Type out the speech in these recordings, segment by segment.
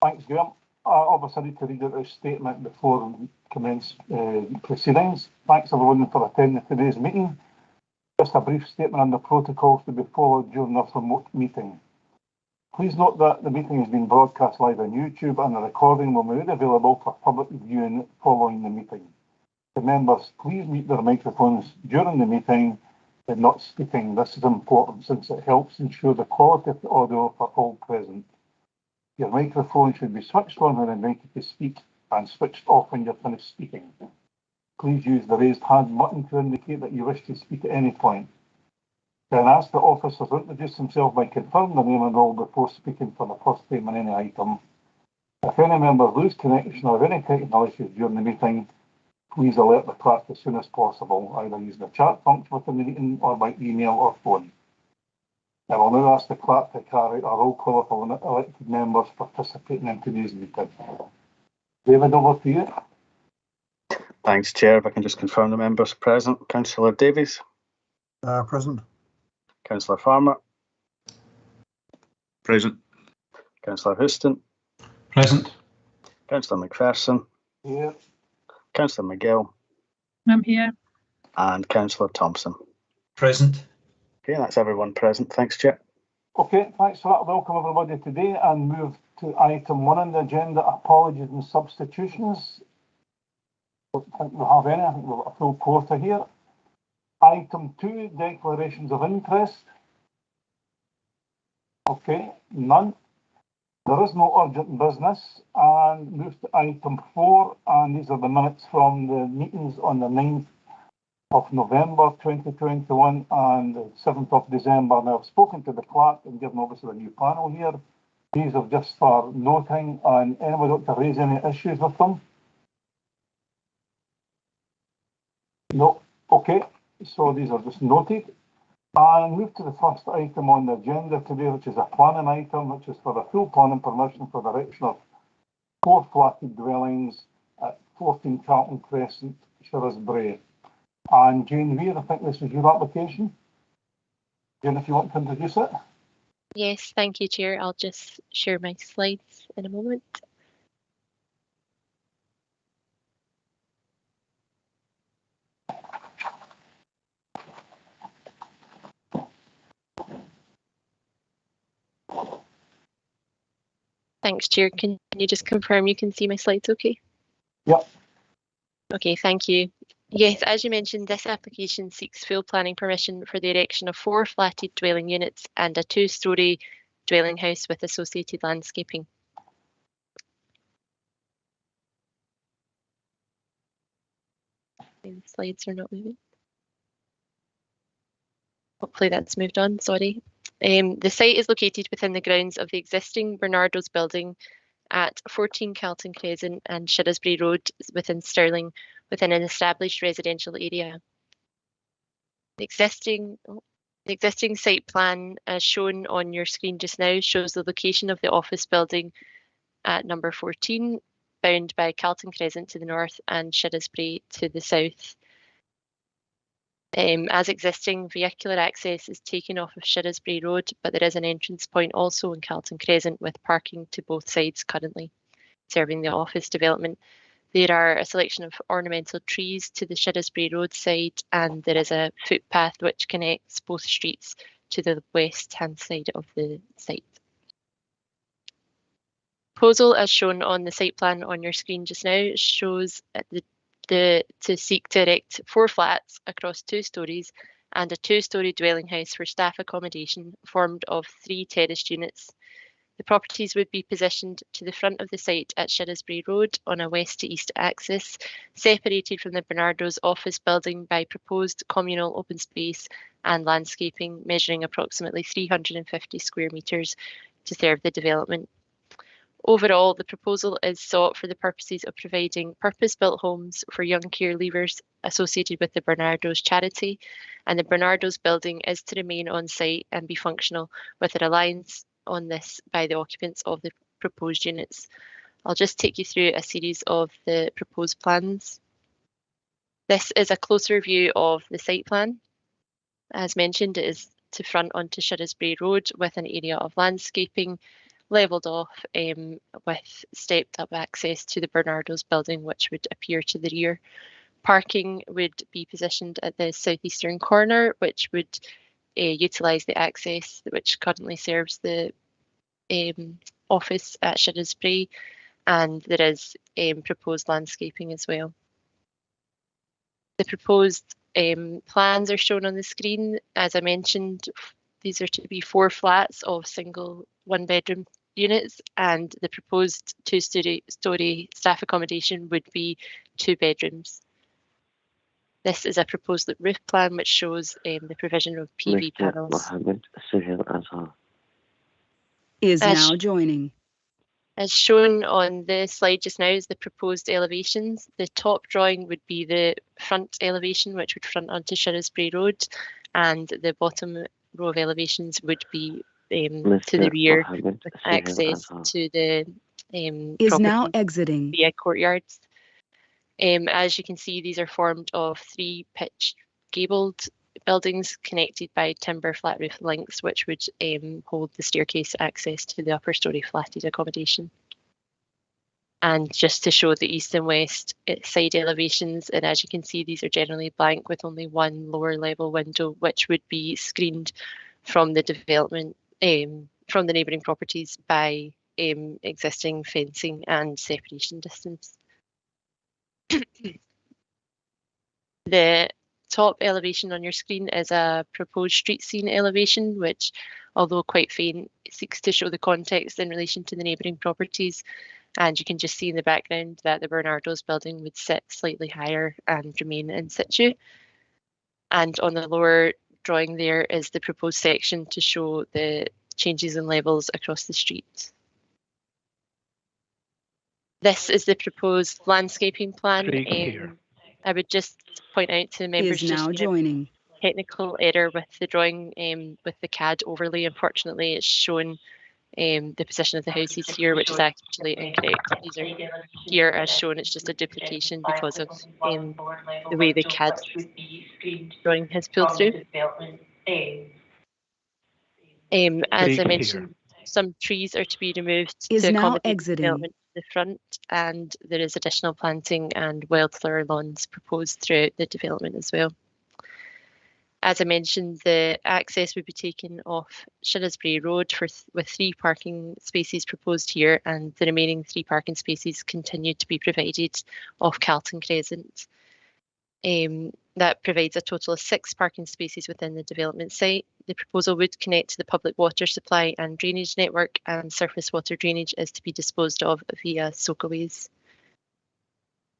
Thanks, Graham. I obviously need to read out a statement before we commence proceedings. Thanks everyone for attending today's meeting. Just a brief statement on the protocols to be followed during this remote meeting. Please note that the meeting is being broadcast live on YouTube and the recording will be made available for public viewing following the meeting. The members, please mute their microphones during the meeting and not speaking. This is important since it helps ensure the quality of the audio for all present. Your microphone should be switched on when invited to speak and switched off when you're finished speaking. Please use the raised hand button to indicate that you wish to speak at any point. Then ask the officers to introduce themselves by confirming their name and role before speaking for the first time on any item. If any members lose connection or have any technical issues during the meeting, please alert the clerk as soon as possible, either using the chat function within the meeting or by email or phone. I will now ask the clerk to carry out a roll call of all elected members participating in today's meeting. David, over to you. Thanks, Chair. If I can just confirm the members present. Councillor Davies. Present. Councillor Farmer. Present. Councillor Houston. Present. Councillor McPherson. Here. Councillor McGill. I'm here. And Councillor Thompson. Present. Okay, that's everyone present. Thanks, Chair. Okay, thanks for that. Welcome everybody today and move to item 1 on the agenda, apologies and substitutions. I don't think we have any. I think we've got a full quota here. Item 2, declarations of interest. Okay, none. There is no urgent business. And move to item 4, and these are the minutes from the meetings on the 9th of November 2021 and the 7th of December. Now I've spoken to the clerk and given obviously the new panel here. These are just for noting, and anyone want to raise any issues with them? No. Okay, so these are just noted. And move to the first item on the agenda today, which is a planning item, which is for the full planning permission for the erection of 4 flatted dwellings at 14 Calton Crescent, Shirra's Brae. And Jane Weir, I think this is your application. Jane, if you want to introduce it. Yes, thank you, Chair. I'll just share my slides in a moment. Thanks, Chair. Can you just confirm you can see my slides okay? Yep. Okay, thank you. Yes, as you mentioned, this application seeks full planning permission for the erection of 4 flatted dwelling units and a 2-storey dwelling house with associated landscaping. The slides are not moving. Hopefully that's moved on, sorry. The site is located within the grounds of the existing Bernardo's building at 14 Calton Crescent and Shirra's Brae Road within Stirling, within an established residential area. The existing site plan, as shown on your screen just now, shows the location of the office building at number 14, bound by Calton Crescent to the north and Shirra's Brae to the south. As existing, vehicular access is taken off of Shirra's Brae Road, but there is an entrance point also in Calton Crescent with parking to both sides currently serving the office development. There are a selection of ornamental trees to the Shirra's Brae Road side, and there is a footpath which connects both streets to the west-hand side of the site. Proposal, as shown on the site plan on your screen just now, shows to seek to erect 4 flats across 2 storeys and a 2-storey dwelling house for staff accommodation formed of 3 terraced units. The properties would be positioned to the front of the site at Shirra's Brae Road on a west to east axis, separated from the Bernardo's office building by proposed communal open space and landscaping measuring approximately 350 square metres to serve the development. Overall, the proposal is sought for the purposes of providing purpose-built homes for young care leavers associated with the Bernardo's charity, and the Bernardo's building is to remain on site and be functional with a reliance on this by the occupants of the proposed units. I'll just take you through a series of the proposed plans. This is a closer view of the site plan. As mentioned, it is to front onto Brae Road with an area of landscaping levelled off with stepped up access to the Bernardo's building, which would appear to the rear. Parking would be positioned at the southeastern corner, which would utilise the access which currently serves the office at Brae, and there is proposed landscaping as well. The proposed plans are shown on the screen. As I mentioned, these are to be 4 flats of single 1-bedroom units, and the proposed 2-storey staff accommodation would be 2 bedrooms. This is a proposed roof plan which shows the provision of PV panels. Is As now joining. As shown on the slide just now is the proposed elevations. The top drawing would be the front elevation, which would front onto Brae Road, and the bottom row of elevations would be to the rear with access to the Is now property exiting. via courtyards. As you can see, these are formed of 3 pitched gabled buildings connected by timber flat roof links, which would hold the staircase access to the upper storey flatted accommodation. And just to show the east and west side elevations, and as you can see, these are generally blank with only 1 lower level window, which would be screened from the development, from the neighbouring properties by existing fencing and separation distance. The top elevation on your screen is a proposed street scene elevation, which, although quite faint, seeks to show the context in relation to the neighbouring properties. And you can just see in the background that the Bernardo's building would sit slightly higher and remain in situ. And on the lower drawing there is the proposed section to show the changes in levels across the street. This is the proposed landscaping plan. I would just point out to members Is now joining. Technical error with the drawing with the CAD overlay. Unfortunately, it's shown the position of the houses here, which is actually incorrect. These are here as shown. It's just a duplication because of the way the CAD drawing has pulled through. As I mentioned, some trees are to be removed Is to now accommodate exiting. development to the front, and there is additional planting and wildflower lawns proposed throughout the development as well. As I mentioned, the access would be taken off Brae Road with 3 parking spaces proposed here, and the remaining 3 parking spaces continue to be provided off Calton Crescent. That provides a total of 6 parking spaces within the development site. The proposal would connect to the public water supply and drainage network, and surface water drainage is to be disposed of via soakaways.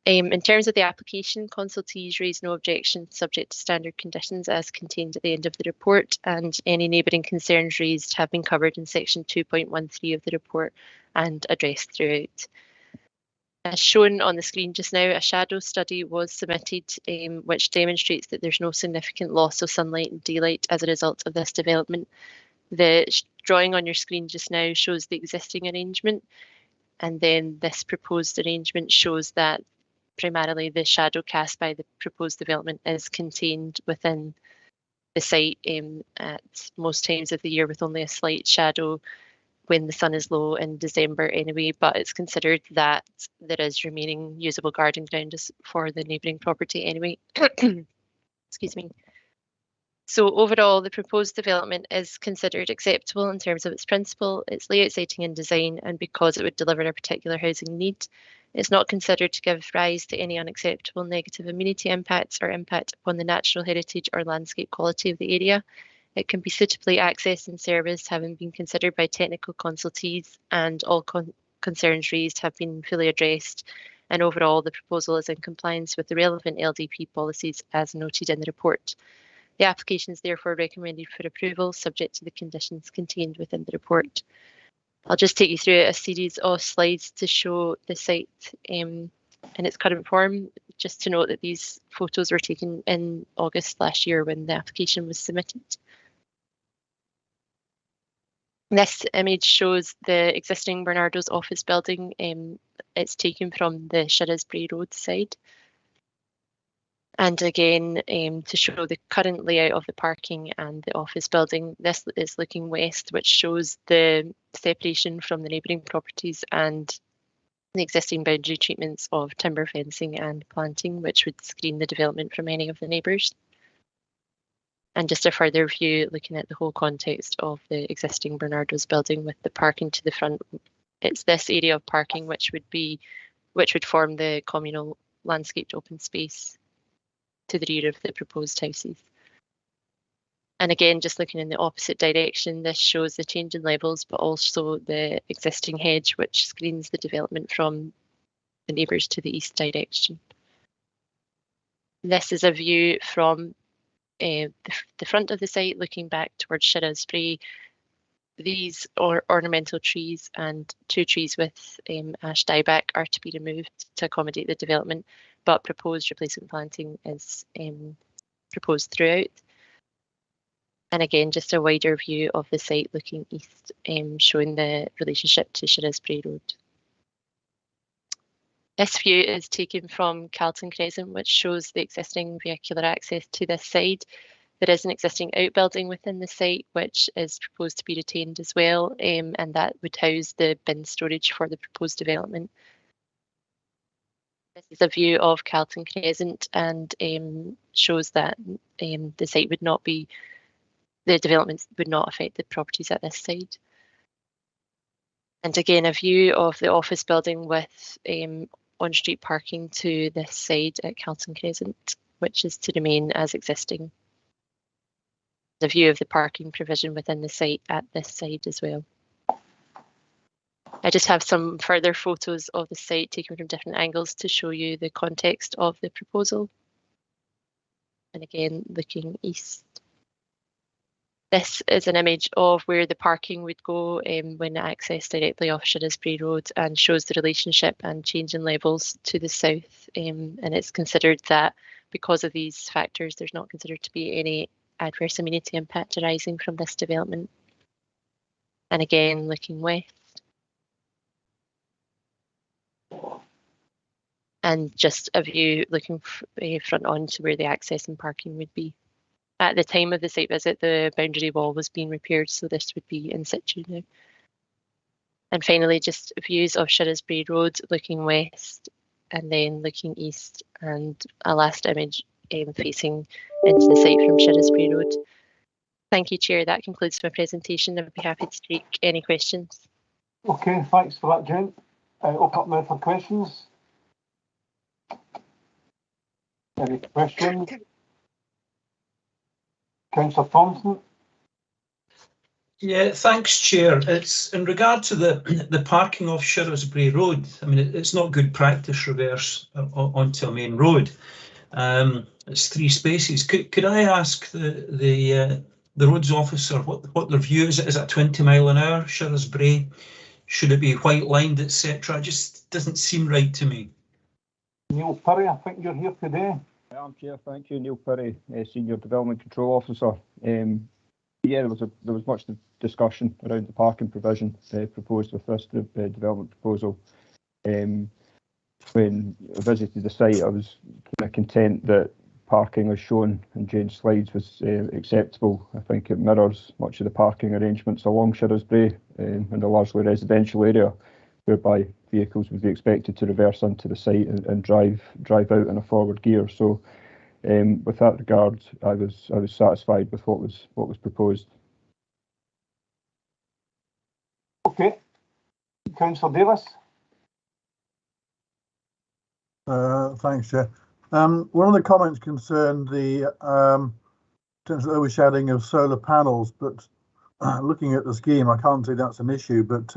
In terms of the application, consultees raised no objection subject to standard conditions as contained at the end of the report, and any neighbouring concerns raised have been covered in section 2.13 of the report and addressed throughout. As shown on the screen just now, a shadow study was submitted which demonstrates that there's no significant loss of sunlight and daylight as a result of this development. The drawing on your screen just now shows the existing arrangement, and then this proposed arrangement shows that primarily the shadow cast by the proposed development is contained within the site at most times of the year, with only a slight shadow when the sun is low in December anyway, but it's considered that there is remaining usable garden ground for the neighbouring property anyway. Excuse me. So overall, the proposed development is considered acceptable in terms of its principle, its layout, siting and design, and because it would deliver a particular housing need. It's not considered to give rise to any unacceptable negative amenity impacts or impact upon the natural heritage or landscape quality of the area. It can be suitably accessed and serviced, having been considered by technical consultees, and all concerns raised have been fully addressed. And overall, the proposal is in compliance with the relevant LDP policies as noted in the report. The application is therefore recommended for approval, subject to the conditions contained within the report. I'll just take you through a series of slides to show the site in its current form. Just to note that these photos were taken in August last year when the application was submitted. This image shows the existing Bernardo's office building. It's taken from the Brae Road side. And again, to show the current layout of the parking and the office building, this is looking west, which shows the separation from the neighbouring properties and the existing boundary treatments of timber fencing and planting, which would screen the development from any of the neighbours. And just a further view looking at the whole context of the existing Bernardo's building with the parking to the front. It's this area of parking which would form the communal landscaped open space to the rear of the proposed houses. And again, just looking in the opposite direction, this shows the change in levels, but also the existing hedge, which screens the development from the neighbours to the east direction. This is a view from the front of the site, looking back towards Shirra's Brae. These ornamental trees and 2 trees with ash dieback are to be removed to accommodate the development, but proposed replacement planting is proposed throughout. And again, just a wider view of the site looking east, showing the relationship to Shirra's Brae Road. This view is taken from Calton Crescent, which shows the existing vehicular access to this side. There is an existing outbuilding within the site, which is proposed to be retained as well, and that would house the bin storage for the proposed development. This is a view of Calton Crescent and shows that the site would not be, the development would not affect the properties at this side. And again, a view of the office building with on-street parking to this side at Calton Crescent, which is to remain as existing. The view of the parking provision within the site at this side as well. I just have some further photos of the site taken from different angles to show you the context of the proposal. And again, looking east. This is an image of where the parking would go when accessed directly off Shirra's Brae Road, and shows the relationship and change in levels to the south. And it's considered that because of these factors, there's not considered to be any adverse amenity impact arising from this development. And again, looking west. And just a view looking front on to where the access and parking would be. At the time of the site visit, the boundary wall was being repaired, so this would be in situ now. And finally, just views of Shirra's Brae Road looking west and then looking east, and a last image facing into the site from Shirra's Brae Road. Thank you, Chair. That concludes my presentation. I'd be happy to take any questions. Okay, thanks for that, Jen. Open up now for questions. Any questions? Councillor Thompson. Yeah, thanks, Chair. It's in regard to the parking off Shirra's Brae Road. I mean, it's not good practice reverse onto a main road. It's 3 spaces. Could I ask the roads officer what their view is? Is it 20 mile an hour, Shirra's Brae? Should it be white lined, etc.? It just doesn't seem right to me. Neil Perry, I think you're here today. I'm Chair, thank you. Neil Perry, Senior Development Control Officer. Yeah, there was much discussion around the parking provision proposed with this development proposal. When I visited the site, I was kind of content that parking as shown in Jane's slides was acceptable. I think it mirrors much of the parking arrangements along Shirra's Brae in a largely residential area, whereby vehicles would be expected to reverse into the site and drive out in a forward gear. So with that regard, I was satisfied with what was proposed. Okay. Councillor Davis. Thanks, Chair. One of the comments concerned the potential overshadowing of solar panels, but looking at the scheme, I can't see that's an issue, but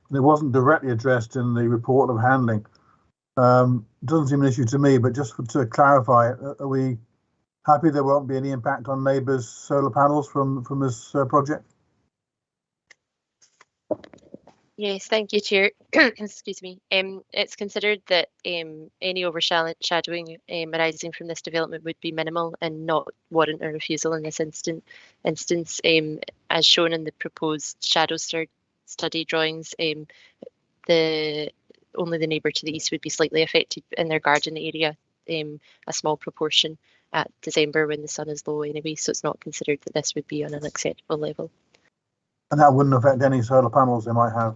it wasn't directly addressed in the report of handling. Doesn't seem an issue to me, but just to clarify, are we happy there won't be any impact on neighbours' solar panels from this project? Yes, thank you, Chair. Excuse me. It's considered that any overshadowing arising from this development would be minimal and not warrant a refusal in this instance. As shown in the proposed shadow study drawings, only the neighbour to the east would be slightly affected in their garden area a small proportion at December when the sun is low anyway, so it's not considered that this would be on an acceptable level. And that wouldn't affect any solar panels they might have?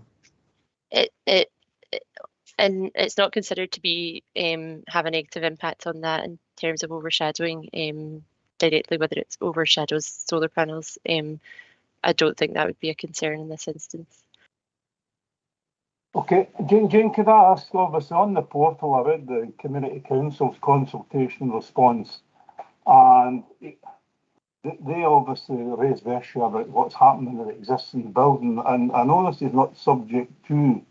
And it's not considered to be have a negative impact on that in terms of overshadowing directly, whether it overshadows solar panels. I don't think that would be a concern in this instance. Okay, Jane, could I ask, obviously on the portal, I read the Community Council's consultation response, and they obviously raised the issue about what's happening in the existing building, and I know this is not subject to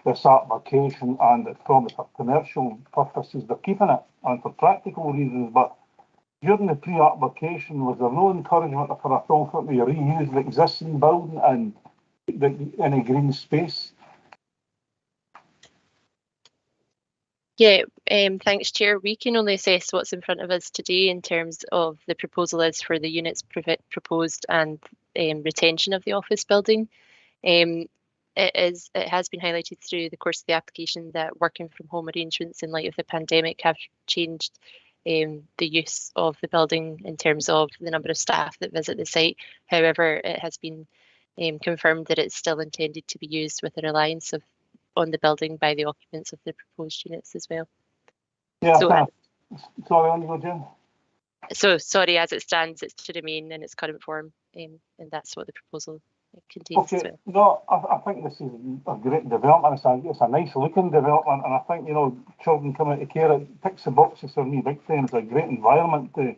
this application, and it's probably for commercial purposes they're keeping it, and for practical reasons, but during the pre-application, was there no encouragement for a thought to reuse the existing building and any green space? Yeah, thanks, Chair. We can only assess what's in front of us today in terms of the proposal is for the units proposed and retention of the office building. It has been highlighted through the course of the application that working from home arrangements in light of the pandemic have changed the use of the building in terms of the number of staff that visit the site. However, it has been confirmed that it's still intended to be used with a reliance on the building by the occupants of the proposed units as well. Yeah, so, sorry, on you go, Jim. So sorry, as it stands, it's to remain in its current form, and that's what the proposal contains Okay, as well. no, I think this is a great development. It's a nice looking development, and I think, you know, children coming to care, it ticks the boxes for me big time. It's a great environment for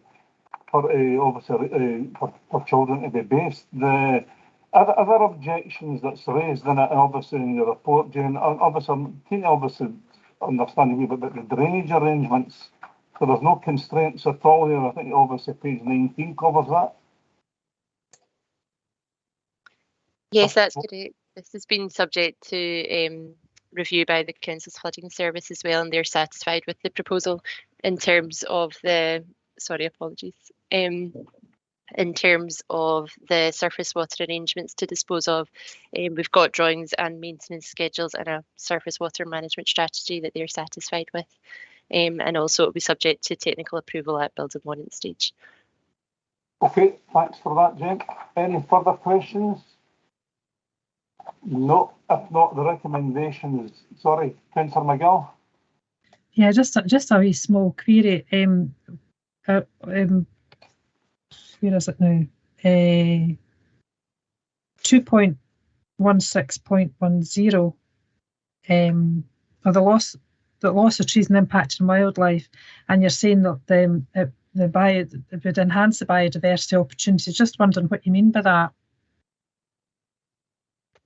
obviously for children to be based. The other objections that's raised in it, and obviously in the report, Jane, obviously understanding about the drainage arrangements. So there's no constraints at all here. I think obviously page 19 covers that. Yes, that's correct. This has been subject to review by the Council's Flooding Service as well, and they're satisfied with the proposal in terms of the, in terms of the surface water arrangements to dispose of. We've got drawings and maintenance schedules and a surface water management strategy that they're satisfied with. And also it will be subject to technical approval at building warrant stage. Okay, thanks for that, Jane. Any further questions? No, if not, the recommendation is, sorry, Councillor McGill. Yeah, just a wee small query. Where is it now? 2.16.10. Or the loss of trees and impact on wildlife, and you're saying that it would enhance the biodiversity opportunities. Just wondering what you mean by that.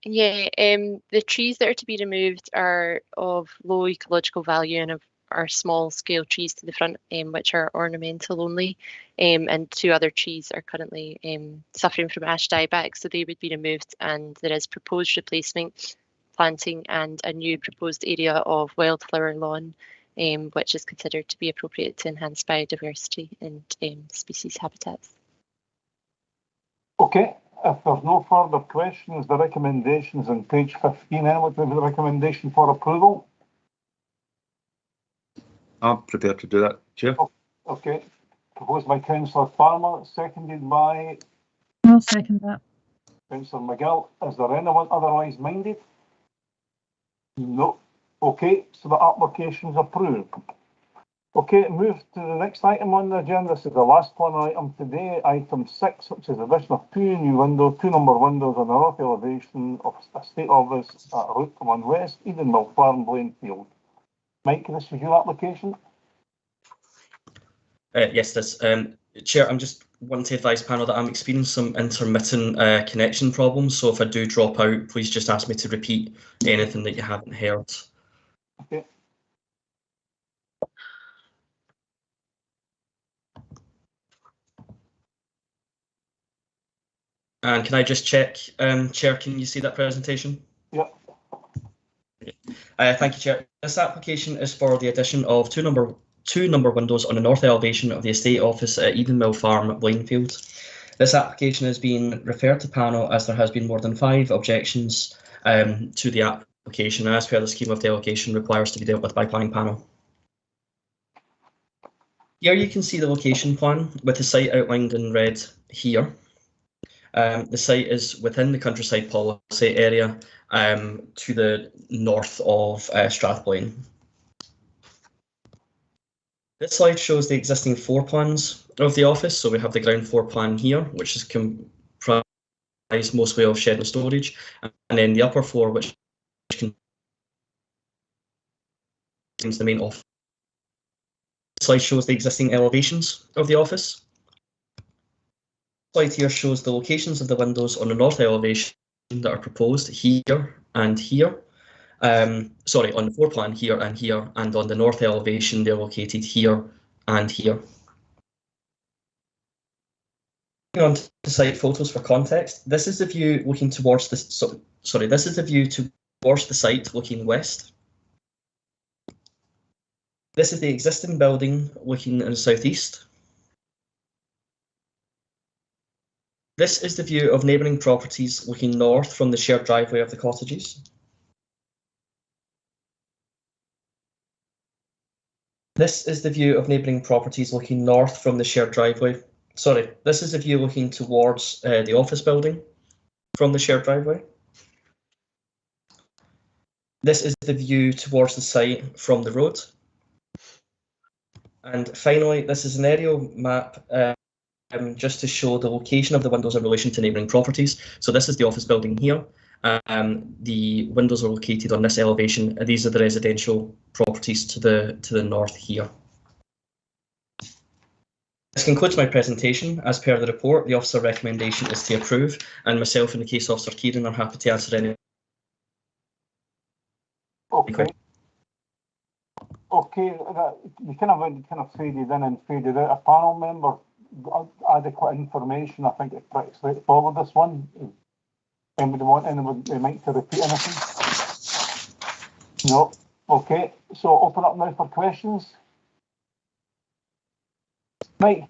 Yeah, the trees that are to be removed are of low ecological value and are small scale trees to the front, which are ornamental only, and two other trees are currently suffering from ash dieback, so they would be removed, and there is proposed replacement planting and a new proposed area of wildflower lawn, which is considered to be appropriate to enhance biodiversity and species habitats. Okay, if there's no further questions, the recommendations on page 15, would be the recommendation for approval. I'm prepared to do that, Chair. Okay, proposed by Councillor Farmer, seconded by... I'll second that. Councillor McGill. Is there anyone otherwise minded? No. Okay, so the application is approved. Okay, move to the next item on the agenda. This is the last one item today, item 6, which is the addition of two number windows on the north elevation of Estate Office at Route 1 West, Edenmill Farm, Blanefield. Mike, this is your application? Yes, this. Chair, I'm just wanting to advise panel that I'm experiencing some intermittent connection problems, so if I do drop out, please just ask me to repeat anything that you haven't heard. Okay. And can I just check, Chair, can you see that presentation? Yep. Thank you, Chair. This application is for the addition of two number windows on the north elevation of the estate office at Edenmill Farm, Blanefield. This application has been referred to panel as there has been more than 5 objections to the application, as per the scheme of delegation requires to be dealt with by planning panel. Here you can see the location plan with the site outlined in red here. The site is within the countryside policy area to the north of Strathblane. This slide shows the existing floor plans of the office. So we have the ground floor plan here, which is comprised mostly of shed and storage, and then the upper floor, which contains the main office. The slide shows the existing elevations of the office. The slide here shows the locations of the windows on the north elevation that are proposed here and here. Sorry, on the floor plan here, and on the north elevation, they're located here and here. Moving on to the site photos for context. This is the view looking towards the this is the view towards the site looking west. This is the existing building looking in the southeast. This is the view of neighbouring properties looking north from the shared driveway of the cottages. This is the view of neighbouring properties looking north from the shared driveway. Sorry, this is the view looking towards the office building from the shared driveway. This is the view towards the site from the road. And finally, this is an aerial map just to show the location of the windows in relation to neighbouring properties. So this is the office building here. The windows are located on this elevation. These are the residential properties to the north here. This concludes my presentation. As per the report, the officer recommendation is to approve, and myself and the case officer Kieran are happy to answer any. Okay. Okay, you kind of faded in and faded out. A panel member, adequate information. I think it's pretty straightforward, this one. Anybody want anyone to repeat anything? No. Okay, so open up now for questions. Mike,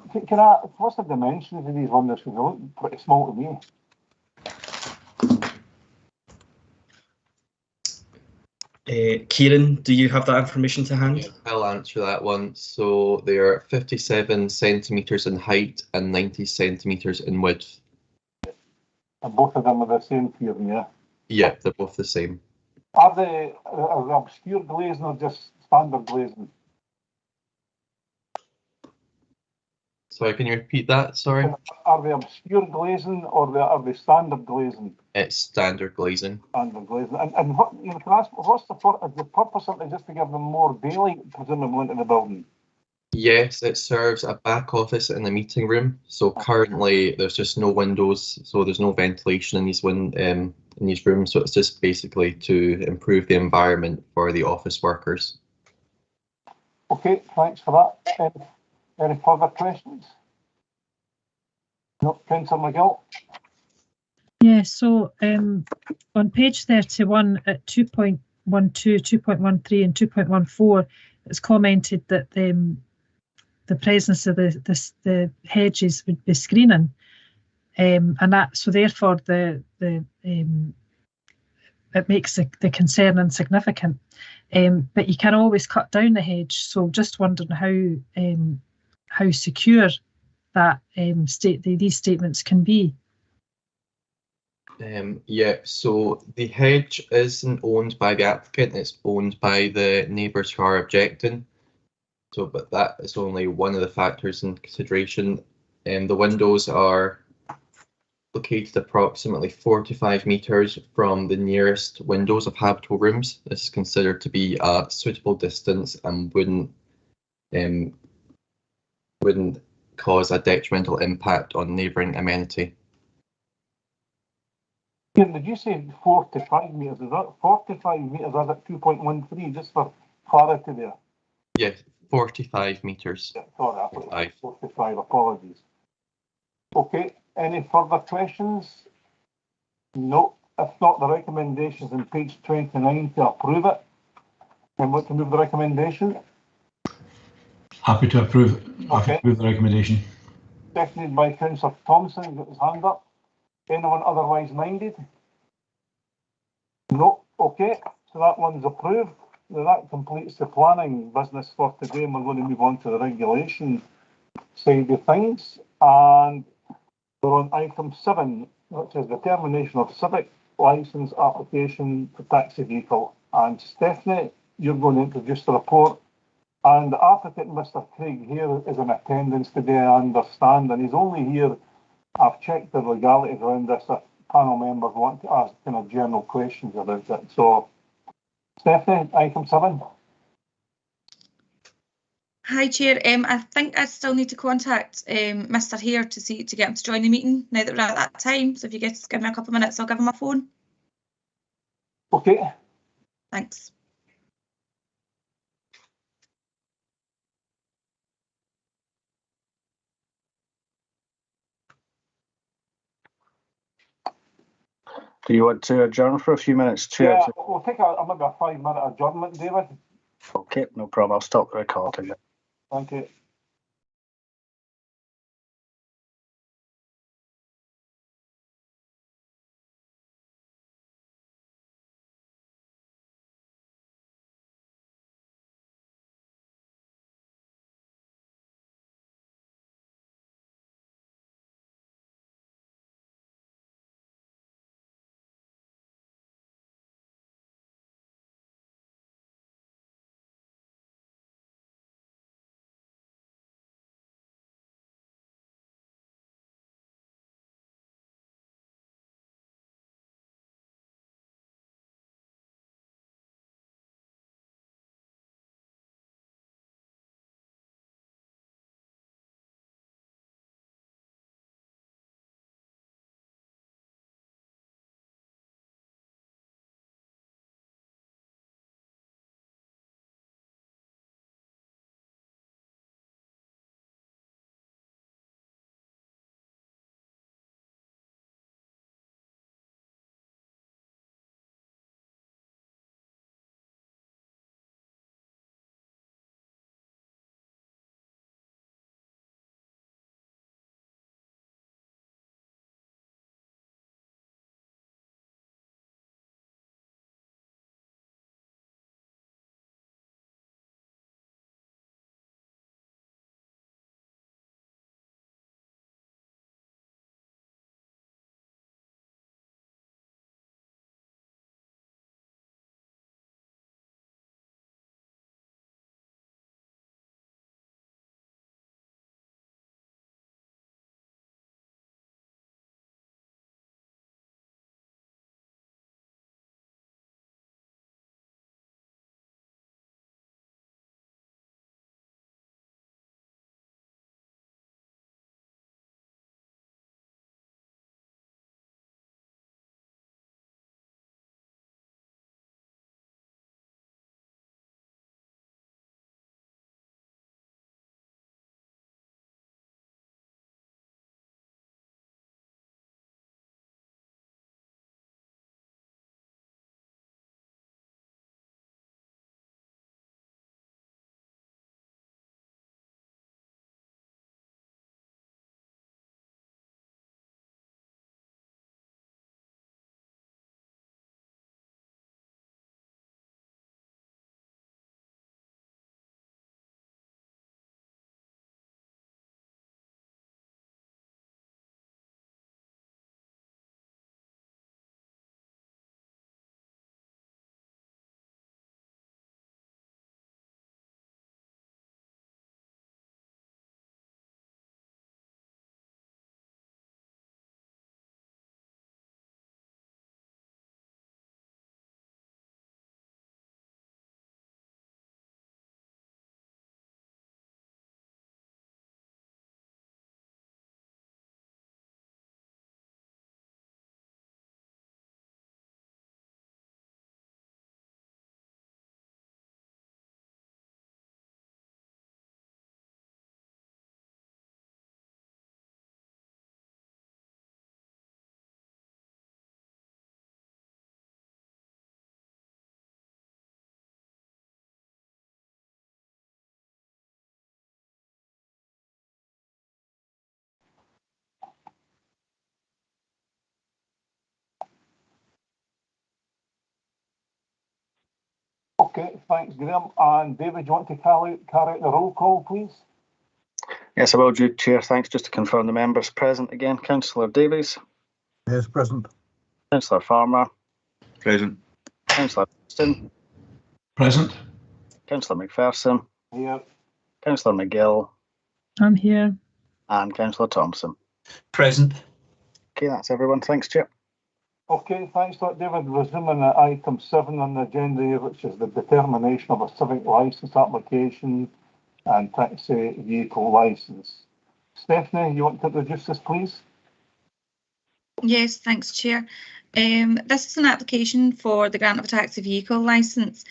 what's the dimensions of these windows? They look pretty small to me. Kieran, do you have that information to hand? Yeah, I'll answer that one. So they are 57 centimetres in height and 90 centimetres in width. And both of them are the same here, yeah? Yeah, they're both the same. Are they obscure glazing or just standard glazing? Sorry, can you repeat that? Sorry. Are they obscure glazing or are they standard glazing? It's standard glazing. Standard glazing. And what, can I ask, what's the purpose of it? Just to give them more daylight, presumably, into the building? Yes, it serves a back office and a meeting room. So currently there's just no windows, so there's no ventilation in these rooms. So it's just basically to improve the environment for the office workers. Okay, thanks for that. Any further questions? No, Councillor McGill. Yeah, so on page 31 at 2.12, 2.13 and 2.14, it's commented that the presence of the hedges would be screening, and that so therefore it makes the concern insignificant. But you can always cut down the hedge. So just wondering how secure that these statements can be. Yeah, so the hedge isn't owned by the applicant, it's owned by the neighbours who are objecting. So, but that is only one of the factors in consideration. The windows are located approximately 45 metres from the nearest windows of habitable rooms. This is considered to be a suitable distance and wouldn't cause a detrimental impact on neighbouring amenity. Did you say 45 metres? Is that 45 metres? Is that 2.13? Just for clarity there. Yeah, 45 metres. Yeah, sorry, I thought it was 45. Apologies. Okay, any further questions? No. If not, the recommendation is on page 29 to approve it. And want to move the recommendation? Happy to approve. Happy to approve the recommendation. Seconded by Councillor Thompson. Got his hand up. Anyone otherwise minded? No. Okay, so that one's approved. that completes the planning business for today, and we're going to move on to the regulation side of things. And we're on item 7, which is the termination of Civic licence application for taxi vehicle. And Stephanie, you're going to introduce the report. And the applicant, Mr. Craig, here is in attendance today, I understand, and he's only here. I've checked the legalities around this if panel members want to ask kind of general questions about it. So, Stephanie, item 7. Hi, Chair. I think I still need to contact Mr. here to get him to join the meeting now that we're at that time. So if you just give me a couple of minutes, I'll give him a phone. Okay. Thanks. Do you want to adjourn for a few minutes, Chair? Yeah, we'll take maybe a 5-minute adjournment, David. Okay, no problem. I'll stop the recording. Thank you. Okay, thanks, Graham. And David, do you want to carry out the roll call, please? Yes, I will do, Chair. Thanks. Just to confirm the members present again. Councillor Davies. Yes, present. Councillor Farmer. Present. Councillor Preston. Present. Councillor McPherson. Here. Councillor McGill. I'm here. And Councillor Thompson. Present. Okay, that's everyone. Thanks, Chair. Okay, thanks, David. Resuming at item 7 on the agenda here, which is the determination of a civic licence application and taxi vehicle licence. Stephanie, you want to introduce this, please? Yes, thanks, Chair. This is an application for the grant of a taxi vehicle licence.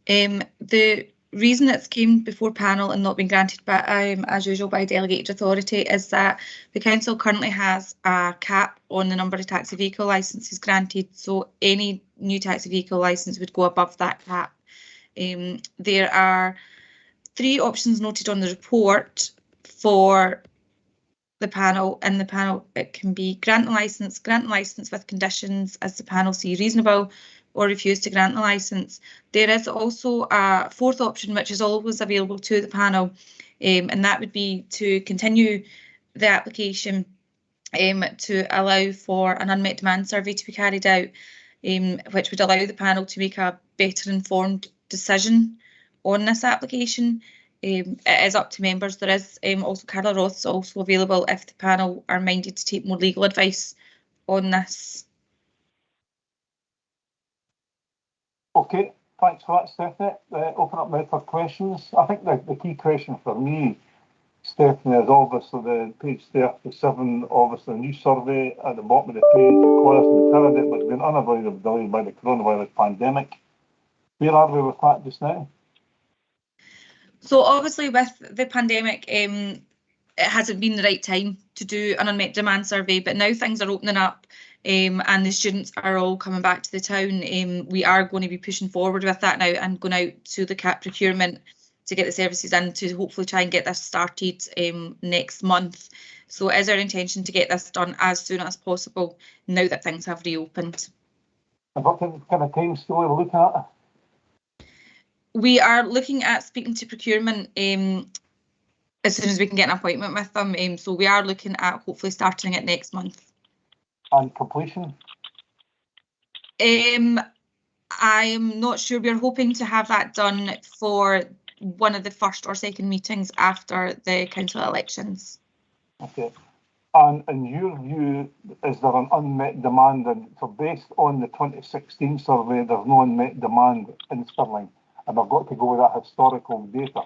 The reason it's came before panel and not been granted by, as usual, by delegated authority is that the council currently has a cap on the number of taxi vehicle licences granted, so any new taxi vehicle licence would go above that cap. There are 3 options noted on the report for the panel. In the panel, it can be grant a licence with conditions as the panel see reasonable, or refuse to grant the licence. There is also a 4th option, which is always available to the panel, and that would be to continue the application to allow for an unmet demand survey to be carried out, which would allow the panel to make a better informed decision on this application. It is up to members. There is also Carla Roth's also available if the panel are minded to take more legal advice on this. Okay, thanks for that, Stephanie. Open up now for questions. I think the key question for me, Stephanie, is obviously the page 37, obviously the new survey at the bottom of the page requires the candidate has been unavoidably delayed by the coronavirus pandemic. Where are we with that just now? So obviously with the pandemic, it hasn't been the right time to do an unmet demand survey, but now things are opening up and the students are all coming back to the town. We are going to be pushing forward with that now and going out to look at procurement to get the services in to hopefully try and get this started next month. So it is our intention to get this done as soon as possible now that things have reopened. And what kind of time scale are we looking at? We are looking at speaking to procurement as soon as we can get an appointment with them. So we are looking at hopefully starting it next month. And completion? I'm not sure. We're hoping to have that done for one of the first or second meetings after the council elections. Okay. And in your view, is there an unmet demand? And so based on the 2016 survey, there's no unmet demand in Stirling. And I've got to go with that historical data.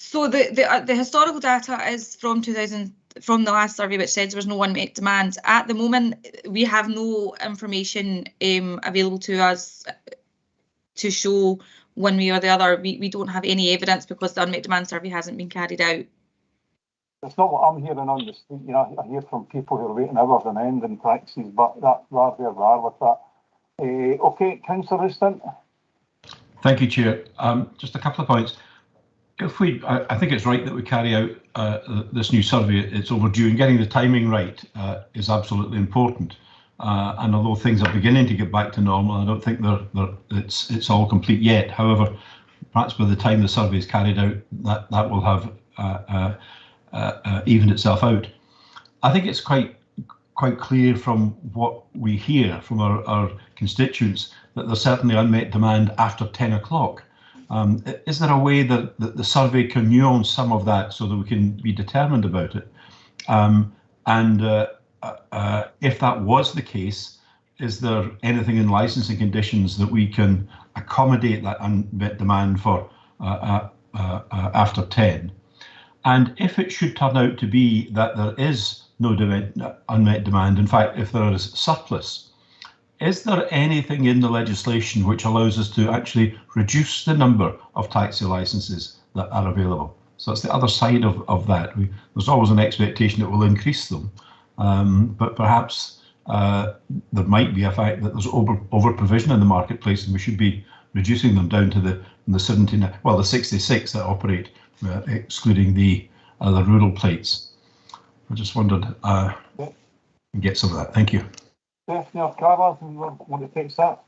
So the historical data is from 2000, from the last survey, which said there was no unmet demand. At the moment, we have no information available to us to show one way or the other. We don't have any evidence because the unmet demand survey hasn't been carried out. It's not what I'm hearing on the street. You know, I hear from people who are waiting hours on end in taxis, but that's where we are with that. Okay, Councillor Houston. Thank you, Chair. Just a couple of points. I think it's right that we carry out this new survey. It's overdue, and getting the timing right is absolutely important. And although things are beginning to get back to normal, I don't think it's all complete yet. However, perhaps by the time the survey is carried out, that will have evened itself out. I think it's quite clear from what we hear from our constituents that there's certainly unmet demand after 10 o'clock. Is there a way that the survey can nuance some of that so that we can be determined about it? If that was the case, is there anything in licensing conditions that we can accommodate that unmet demand for after 10? And if it should turn out to be that there is no unmet demand, in fact, if there is surplus, is there anything in the legislation which allows us to actually reduce the number of taxi licences that are available? So that's the other side of that. There's always an expectation that we'll increase them, but perhaps there might be a fact that there's over provision in the marketplace, and we should be reducing them down to the 79, well, the 66 that operate, excluding the rural plates. I just wondered, get some of that. Thank you. Stephanie or Carla, if you want to take that.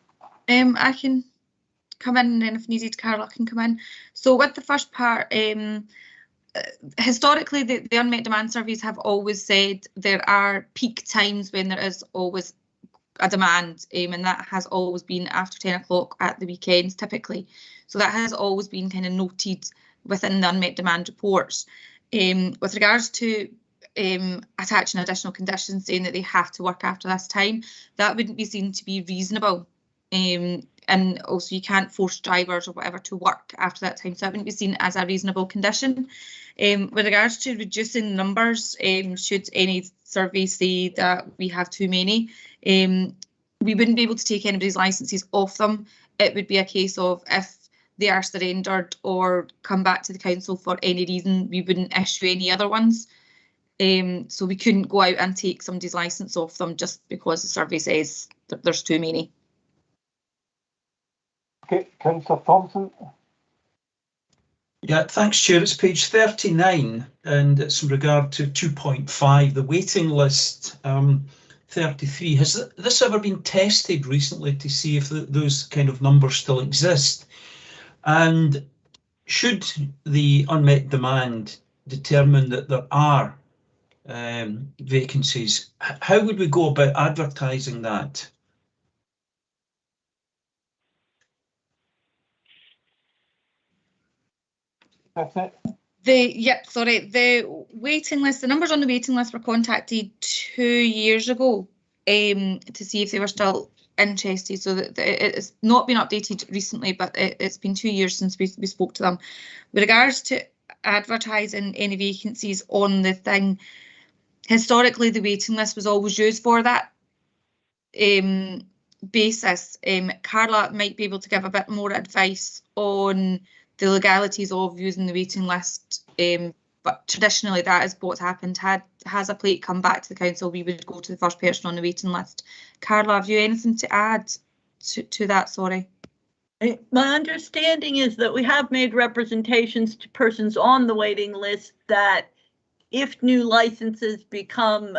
I can come in, and then if needed, Carla can come in. So with the first part, historically, the unmet demand surveys have always said there are peak times when there is always a demand, and that has always been after 10 o'clock at the weekends typically. So that has always been kind of noted within the unmet demand reports. With regards to attaching additional conditions saying that they have to work after this time, that wouldn't be seen to be reasonable. And also you can't force drivers or whatever to work after that time, so that wouldn't be seen as a reasonable condition. With regards to reducing numbers, should any survey say that we have too many, we wouldn't be able to take anybody's licences off them. It would be a case of if they are surrendered or come back to the council for any reason, we wouldn't issue any other ones. So we couldn't go out and take somebody's licence off them just because the survey says that there's too many. Okay, Councillor Thompson. Yeah, thanks, Chair. It's page 39, and it's in regard to 2.5, the waiting list. 33. Has this ever been tested recently to see if those kind of numbers still exist? And should the unmet demand determine that there are vacancies, how would we go about advertising that? That's it. The waiting list, the numbers on the waiting list were contacted 2 years ago to see if they were still interested. So that it's not been updated recently, but it's been 2 years since we spoke to them. With regards to advertising any vacancies on the thing, historically the waiting list was always used for that basis. Carla might be able to give a bit more advice on the legalities of using the waiting list, but traditionally that is what's happened. Has a plate come back to the council, we would go to the first person on the waiting list. Carla, have you anything to add to that? Sorry. My understanding is that we have made representations to persons on the waiting list that if new licenses become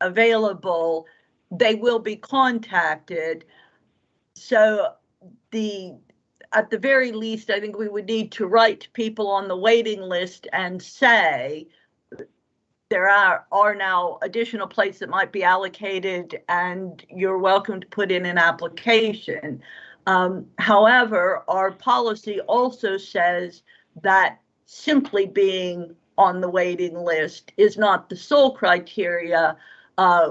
available, they will be contacted. So at the very least, I think we would need to write to people on the waiting list and say there are now additional places that might be allocated and you're welcome to put in an application. However, our policy also says that simply being on the waiting list is not the sole criteria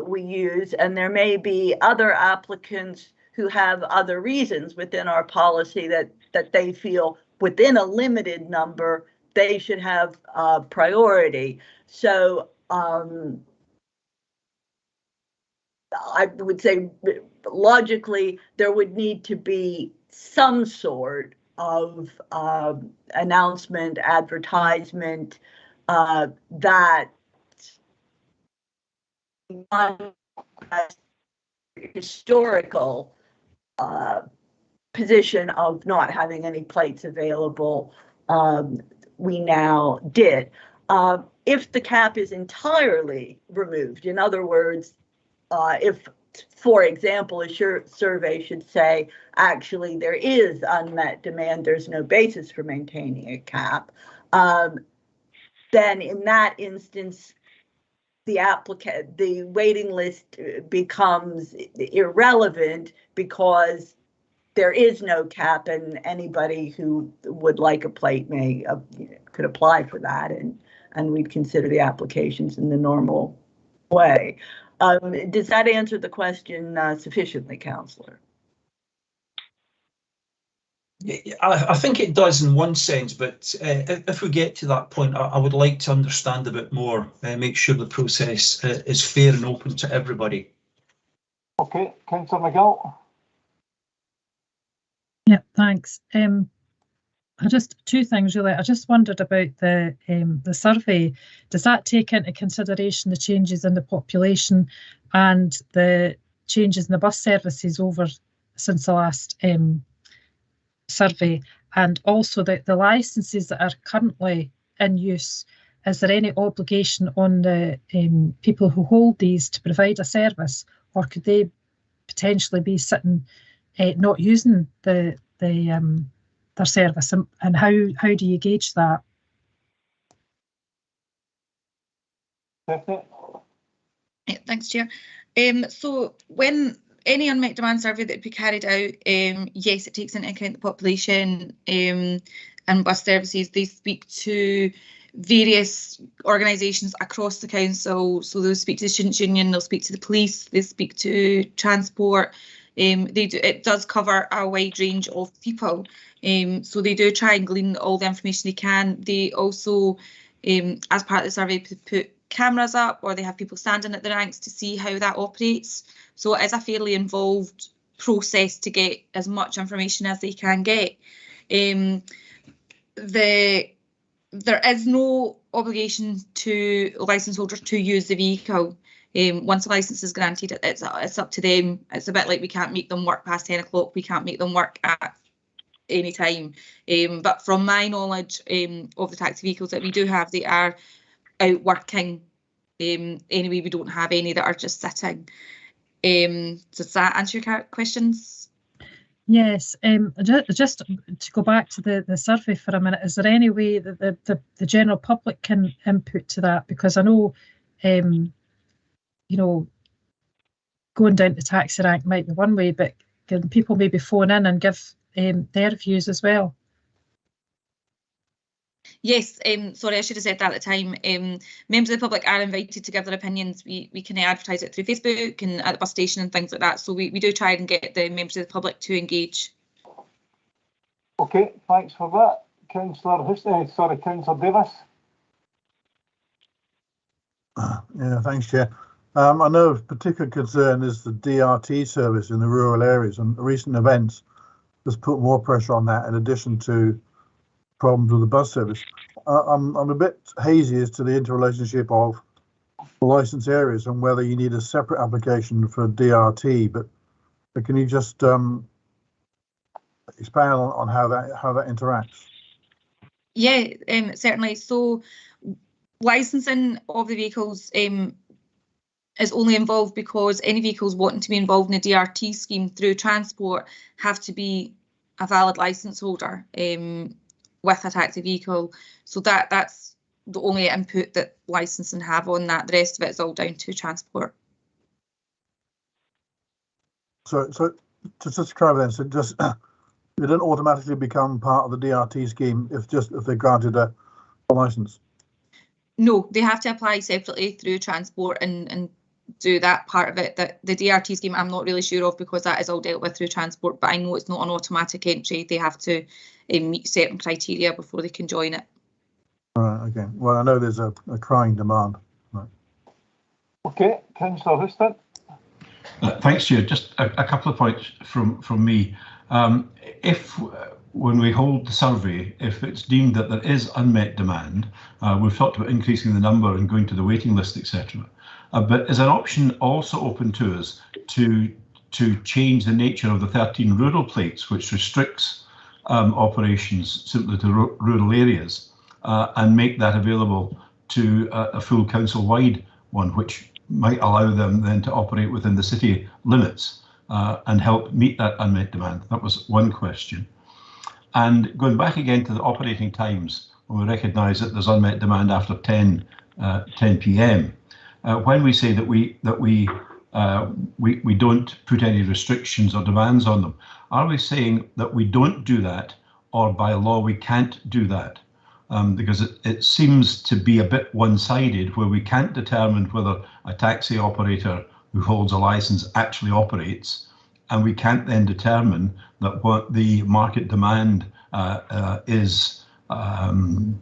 we use, and there may be other applicants who have other reasons within our policy that they feel within a limited number they should have priority. So I would say logically there would need to be some sort of announcement, advertisement that historical position of not having any plates available, we now did. If the cap is entirely removed, in other words, if, for example, a survey should say, actually, there is unmet demand, there's no basis for maintaining a cap, then in that instance, the waiting list becomes irrelevant because there is no cap, and anybody who would like a plate could apply for that, and we'd consider the applications in the normal way. Does that answer the question sufficiently, Councillor? I think it does in one sense, but if we get to that point, I would like to understand a bit more, make sure the process is fair and open to everybody. Okay, Councillor McGill. Yeah, thanks. Just two things really. I just wondered about the survey. Does that take into consideration the changes in the population and the changes in the bus services over since the last survey, and also the licences that are currently in use? Is there any obligation on the people who hold these to provide a service, or could they potentially be sitting not using their service, and how do you gauge that? Stephanie? Yeah, thanks, Chair. So when any unmet demand survey that be carried out, yes, it takes into account the population and bus services. They speak to various organisations across the council. So they'll speak to the Students' Union, they'll speak to the police, they speak to transport. It does cover a wide range of people. So they do try and glean all the information they can. They also, as part of the survey, put cameras up, or they have people standing at the ranks to see how that operates. So it is a fairly involved process to get as much information as they can get. There is no obligation to licence holders to use the vehicle. Once a licence is granted, it's up to them. It's a bit like we can't make them work past 10 o'clock, we can't make them work at any time. But from my knowledge of the taxi vehicles that we do have, they are out working. Anyway, we don't have any that are just sitting. Does that answer your questions? Yes, just to go back to the survey for a minute, is there any way that the general public can input to that? Because I know, you know, going down to taxi rank might be one way, but can people maybe phone in and give their views as well? Yes, sorry, I should have said that at the time. Members of the public are invited to give their opinions. We can advertise it through Facebook and at the bus station and things like that. So we do try and get the members of the public to engage. Okay, thanks for that. Councillor Councillor Davis. Yeah, thanks, Chair. I know of particular concern is the DRT service in the rural areas, and recent events has put more pressure on that in addition to problems with the bus service. I'm a bit hazy as to the interrelationship of licensed areas and whether you need a separate application for DRT, but can you just expand on how that interacts? Yeah, certainly. So licensing of the vehicles is only involved because any vehicles wanting to be involved in the DRT scheme through transport have to be a valid licence holder with a taxi vehicle. So that's the only input that licensing have on that. The rest of it is all down to transport. So just clarify then, so just they don't automatically become part of the DRT scheme if they're granted a licence? No, they have to apply separately through transport and do that part of it. That the DRT scheme I'm not really sure of because that is all dealt with through transport, but I know it's not an automatic entry. They have to meet certain criteria before they can join it. All right, okay. Well, I know there's a crying demand. Right. Okay, Councillor Houston. Thanks, Chair. Just a couple of points from me. If when we hold the survey, if it's deemed that there is unmet demand, we've talked about increasing the number and going to the waiting list, etc. But is an option also open to us to change the nature of the 13 rural plates, which restricts operations simply to rural areas, and make that available to a full council-wide one, which might allow them then to operate within the city limits and help meet that unmet demand? That was one question. And going back again to the operating times, when we recognise that there's unmet demand after 10 p.m. When we say that we don't put any restrictions or demands on them, are we saying that we don't do that, or by law we can't do that? Because it seems to be a bit one-sided, where we can't determine whether a taxi operator who holds a licence actually operates, and we can't then determine that what the market demand is in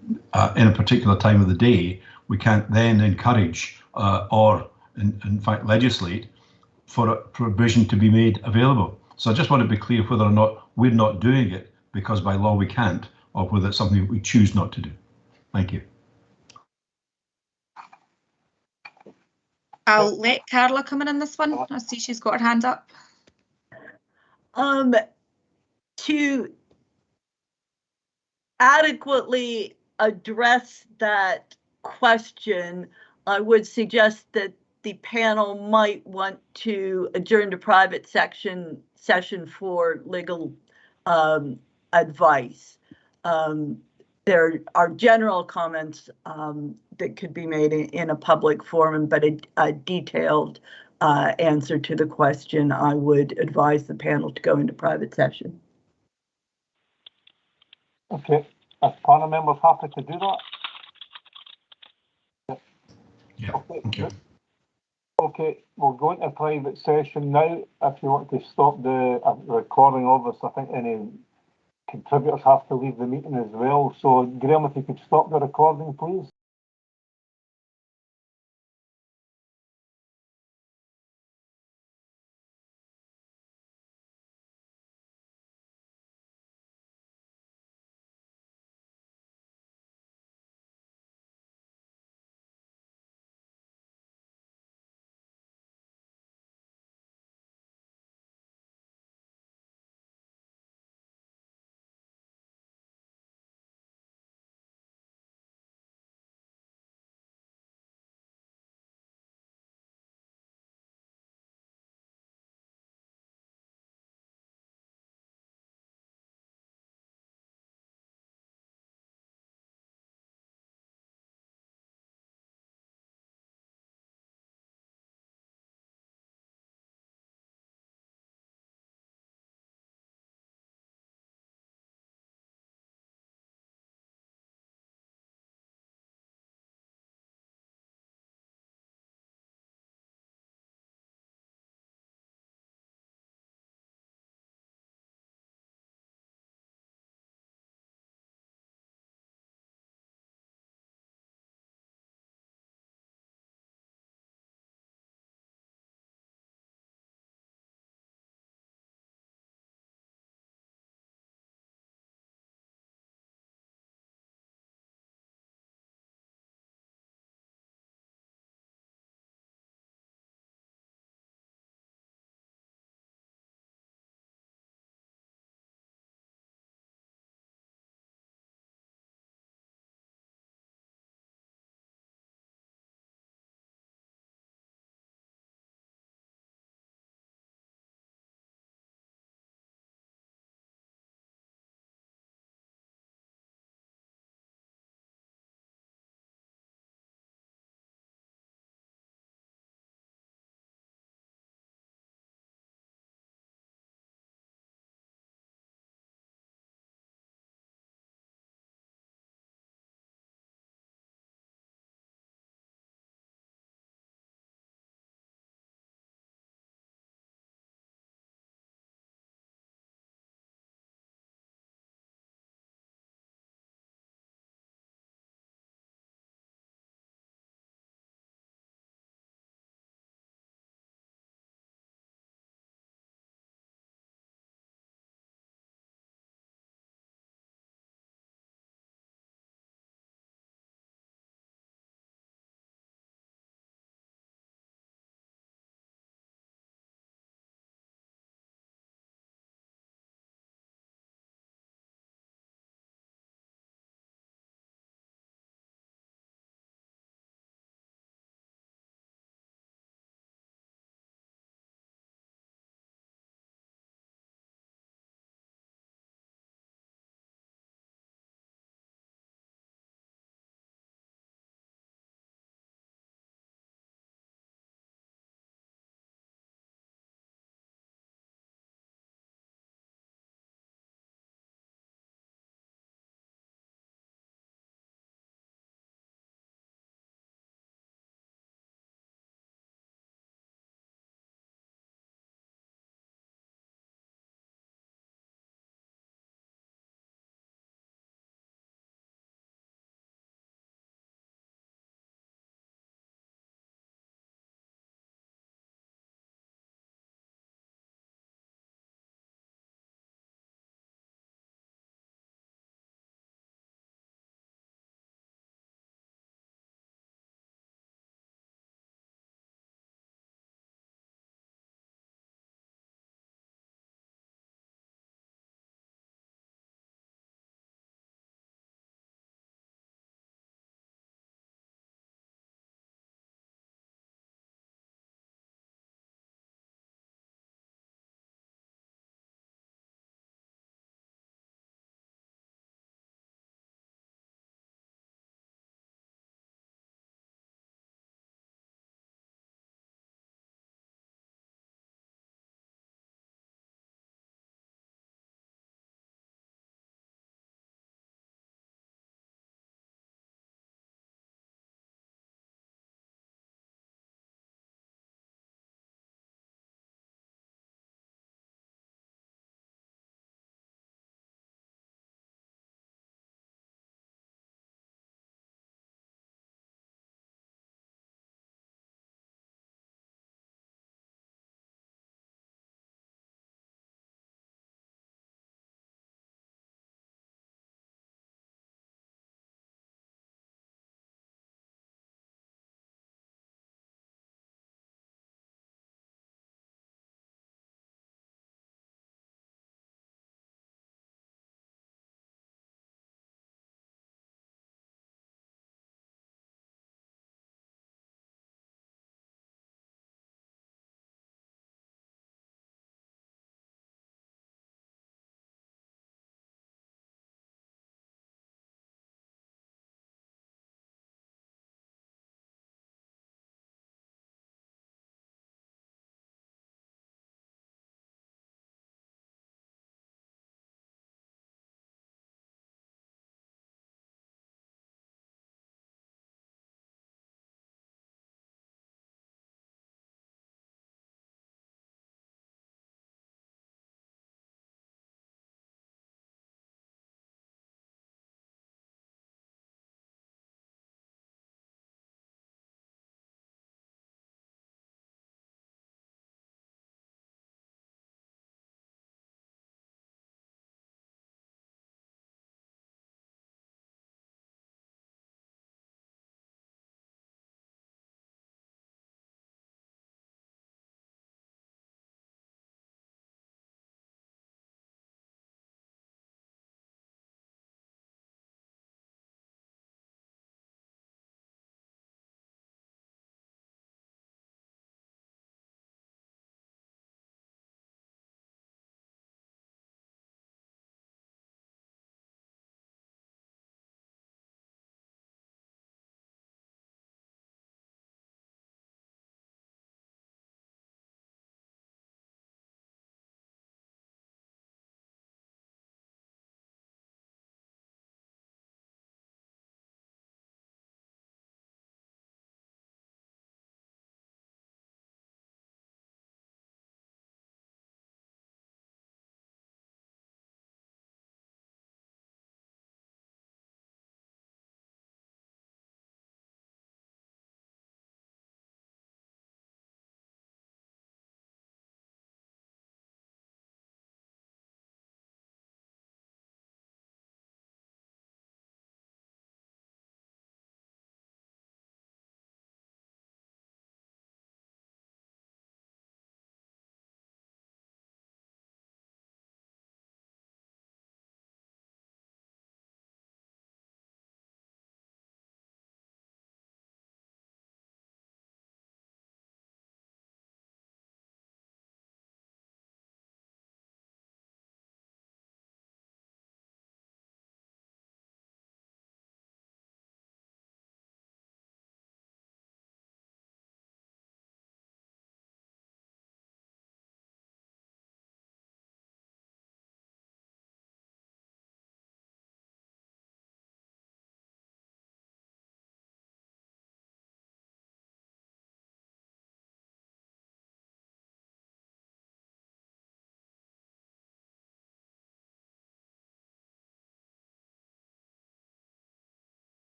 a particular time of the day. We can't then encourage or in fact legislate for a provision to be made available. So I just want to be clear whether or not we're not doing it because by law we can't, or whether it's something we choose not to do. Thank you. I'll let Carla come in on this one. I see she's got her hand up. To adequately address that question, I would suggest that the panel might want to adjourn to private session for legal advice. There are general comments that could be made in a public forum, but a detailed answer to the question, I would advise the panel to go into private session. Okay, are panel members happy to do that? Yeah, Okay. thank you. Okay, we'll go into private session now. If you want to stop the recording of this, I think any contributors have to leave the meeting as well. So, Graham, if you could stop the recording, please.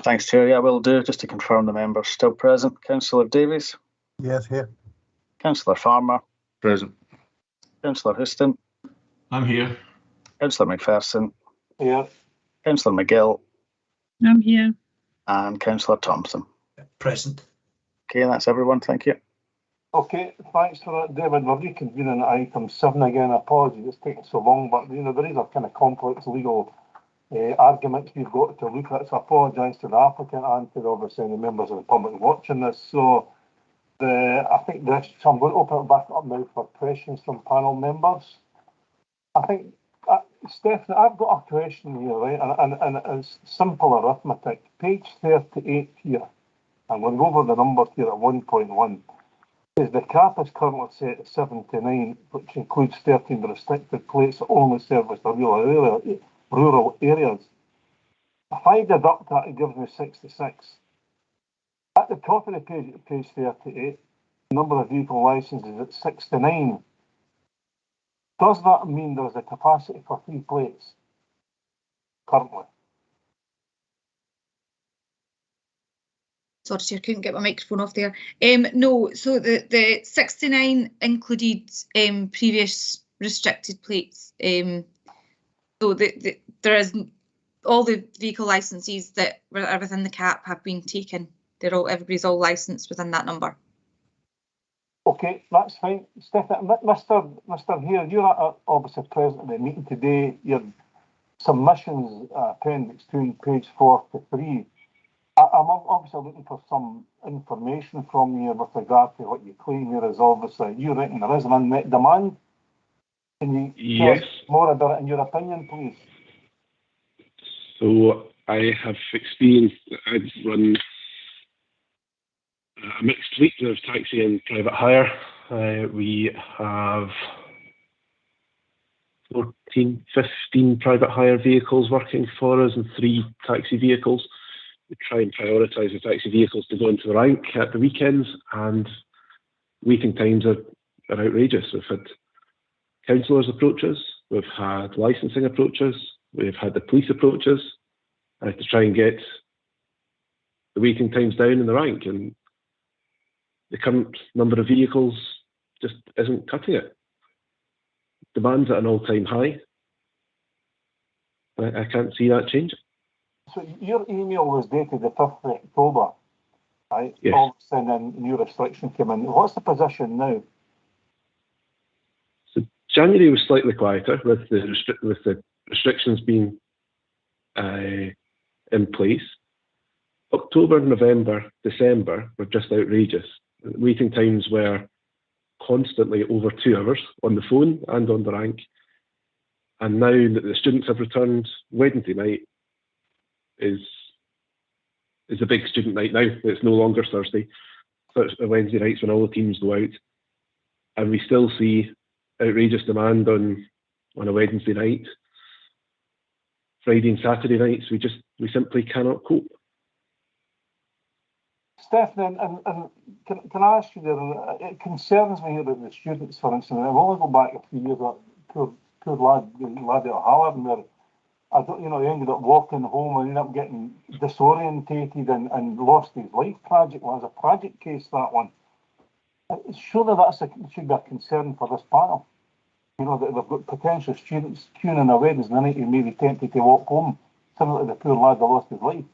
Thanks, Chair. Yeah, will do. Just to confirm the members still present. Councillor Davies. Yes, here. Councillor Farmer. Present. Councillor Houston. I'm here. Councillor McPherson. Here. Councillor McGill. I'm here. And Councillor Thompson. Present. Okay, that's everyone. Thank you. Okay, thanks for that, David. We're reconvening at item 7 again. Apologies, it's taking so long, but you know there is a kind of complex legal arguments we've got to look at. So I apologise to the applicant and to obviously the members of the public watching this. So I think this. So I'm going to open it back up now for questions from panel members. I think Stephanie, I've got a question here, right? And it's simple arithmetic. Page 38 here. I'm going to go over the numbers here at 1.1. The cap is currently set at 79, which includes 13 restricted plates that only service the rural areas. If I deduct that, it gives me 66. At the top of the page, page 38, the number of vehicle licenses is at 69. Does that mean there's a capacity for 3 plates currently? Sorry, Chair, couldn't get my microphone off there. No, so the 69 included previous restricted plates. So there is all the vehicle licenses that are within the cap have been taken. Everybody's all licensed within that number. Okay, that's fine. Stephanie, Mr. Hare, you're obviously present at the meeting today. Your submissions, appendix 2, page 43. I'm obviously looking for some information from you with regard to what you claim here is obviously you reckon there is an unmet demand. Can you tell us more about it in your opinion, please? So I have experienced, I run a mixed fleet of taxi and private hire. We have 14, 15 private hire vehicles working for us and 3 taxi vehicles. We try and prioritise the taxi vehicles to go into the rank at the weekends, and waiting times are outrageous. We've had councillors approach us, we've had licensing approaches, we've had the police approaches to try and get the waiting times down in the rank, and the current number of vehicles just isn't cutting it. Demand's at an all-time high. I can't see that changing. So your email was dated the 5th of October, right? Yes. All of a sudden, new restriction came in. What's the position now? So January was slightly quieter with the restrictions being in place. October, November, December were just outrageous. Waiting times were constantly over 2 hours on the phone and on the rank. And now that the students have returned, Wednesday night is a big student night now. It's no longer Thursday. So it's Wednesday nights when all the teams go out. And we still see outrageous demand on a Wednesday night. Friday and Saturday nights, we simply cannot cope. Stephanie, and can I ask you there, it concerns me about the students, for instance. I've only go back a few years, poor lad at Hallam, where he ended up walking home and ended up getting disorientated and lost his life tragically. It was a tragic case, that one. Surely should be a concern for this panel. You know, that they've got potential students queuing on a Wednesday night who may be tempted to walk home, similar to the poor lad that lost his life.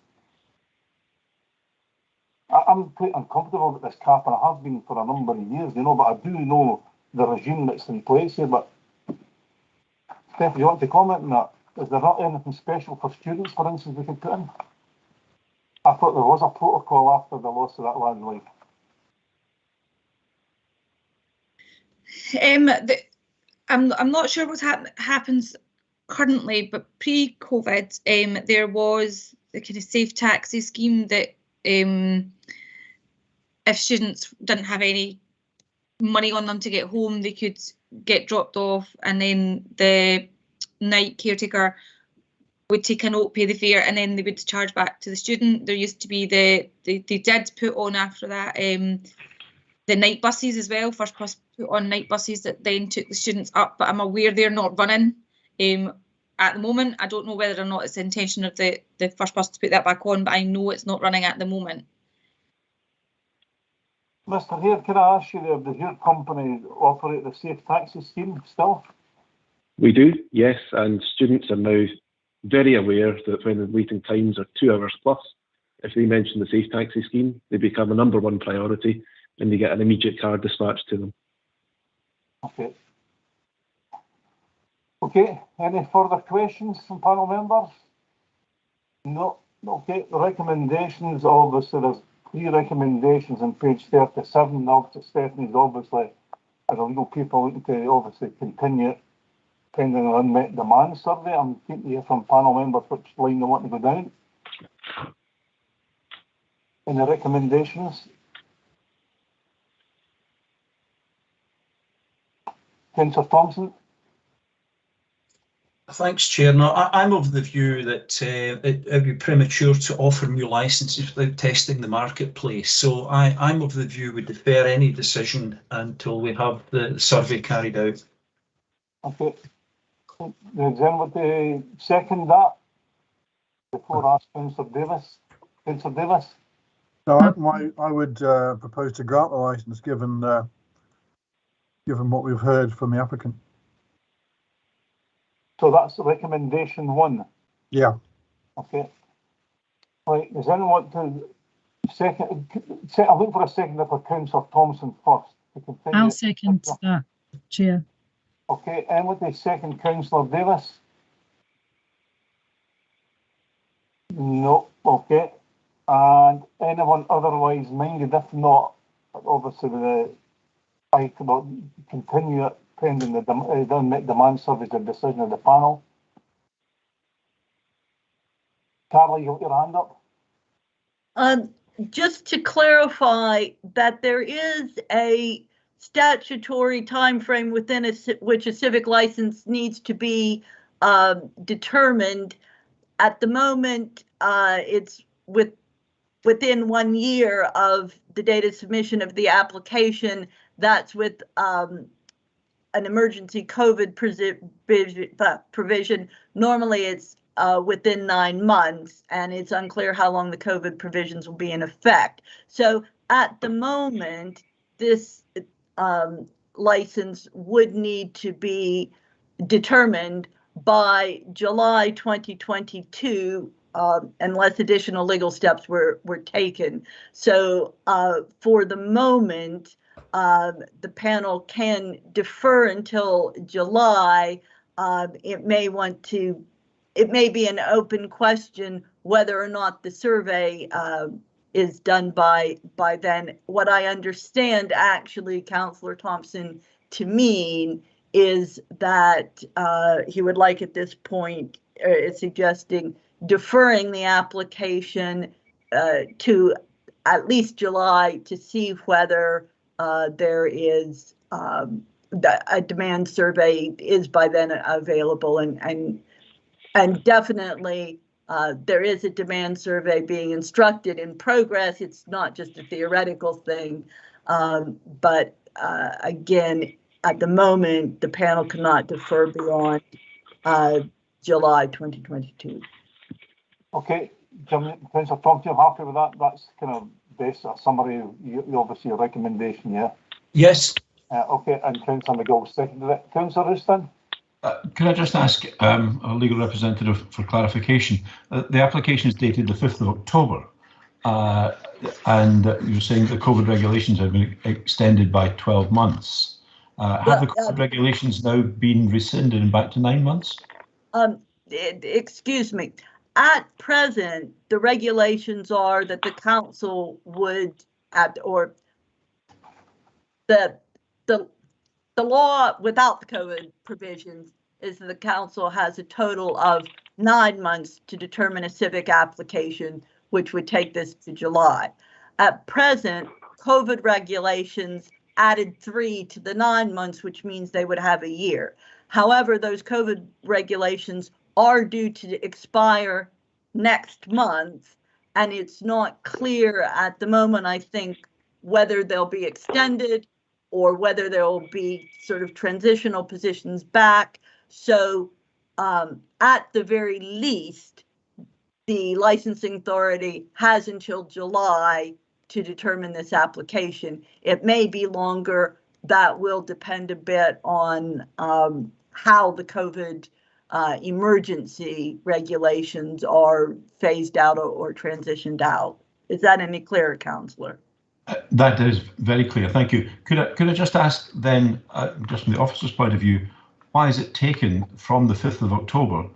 I'm quite uncomfortable with this cap, and I have been for a number of years, but I do know the regime that's in place here. But Steph, do you want to comment on that? Is there not anything special for students, for instance, we could put in? I thought there was a protocol after the loss of that lad's life. I'm not sure what happens currently, but pre-COVID, there was the kind of safe taxi scheme that if students didn't have any money on them to get home, they could get dropped off, and then the night caretaker would take a note, pay the fare, and then they would charge back to the student. There used to be they did put on after that the night buses as well. First Plus put on night buses that then took the students up, but I'm aware they're not running. at the moment. I don't know whether or not it's the intention of the first person to put that back on, but I know it's not running at the moment. Mr. Hare, can I ask you, does your company operate the safe taxi scheme still? We do, yes, and students are now very aware that when the waiting times are 2 hours plus, if they mention the safe taxi scheme, they become a #1 priority and they get an immediate car dispatched to them. Okay. Okay, any further questions from panel members? No, okay, the recommendations, obviously there's 3 recommendations on page 37. Obviously, Stephanie's obviously, as a legal people, looking to obviously continue pending an unmet demand survey. I'm keen to hear from panel members which line they want to go down. Any recommendations? Councillor Thompson? Thanks, Chair. No, I'm of the view that it would be premature to offer new licences without testing the marketplace. So I'm of the view we defer any decision until we have the survey carried out. Okay. Does anyone second that before I ask Councillor Davis? Councillor Davis? No, I would propose to grant the licence given what we've heard from the applicant. So that's recommendation 1. Yeah. Okay. Right. Does anyone want to second? I'll look for a second for Councillor Thompson first. To continue. I'll second that, Chair. Okay. Anyone to second Councillor Davis? No. Okay. And anyone otherwise minded? If not, obviously I could continue it pending the unmet demand survey, the decision of the panel. Carla, you got your hand up? Just to clarify that there is a statutory time frame within which a civic license needs to be determined. At the moment, it's within 1 year of the date of submission of the application. That's with an emergency COVID provision. Normally it's within 9 months, and it's unclear how long the COVID provisions will be in effect. So at the moment, this license would need to be determined by July 2022, unless additional legal steps were taken. So for the moment, the panel can defer until July. It may be an open question whether or not the survey is done by then. What I understand actually, Councillor Thompson, to mean is that he would like at this point, is suggesting deferring the application to at least July to see whether there is a demand survey is by then available, and definitely there is a demand survey being instructed in progress. It's not just a theoretical thing, but again, at the moment, the panel cannot defer beyond July 2022. Okay, Councillor Thompson, you're happy with that? That's kind of best a summary. You obviously a recommendation, yeah. Yes. Okay, and Councillor McGill seconded it. Councillor Houston? Can I just ask a legal representative for clarification? The application is dated the 5th of October, and you're saying the COVID regulations have been extended by 12 months. Have the COVID regulations now been rescinded and back to 9 months? Excuse me. At present, the regulations are that the council would, or the law without the COVID provisions is that the council has a total of 9 months to determine a civic application, which would take this to July. At present, COVID regulations added 3 to the 9 months, which means they would have a year. However, those COVID regulations are due to expire next month, and it's not clear at the moment, I think, whether they'll be extended or whether there will be sort of transitional positions back. So at the very least, the licensing authority has until July to determine this application. It may be longer. That will depend a bit on how the COVID emergency regulations are phased out or transitioned out. Is that any clearer, Councillor? That is very clear. Thank you. Could I just ask then, just from the officer's point of view, why is it taken from the 5th of October?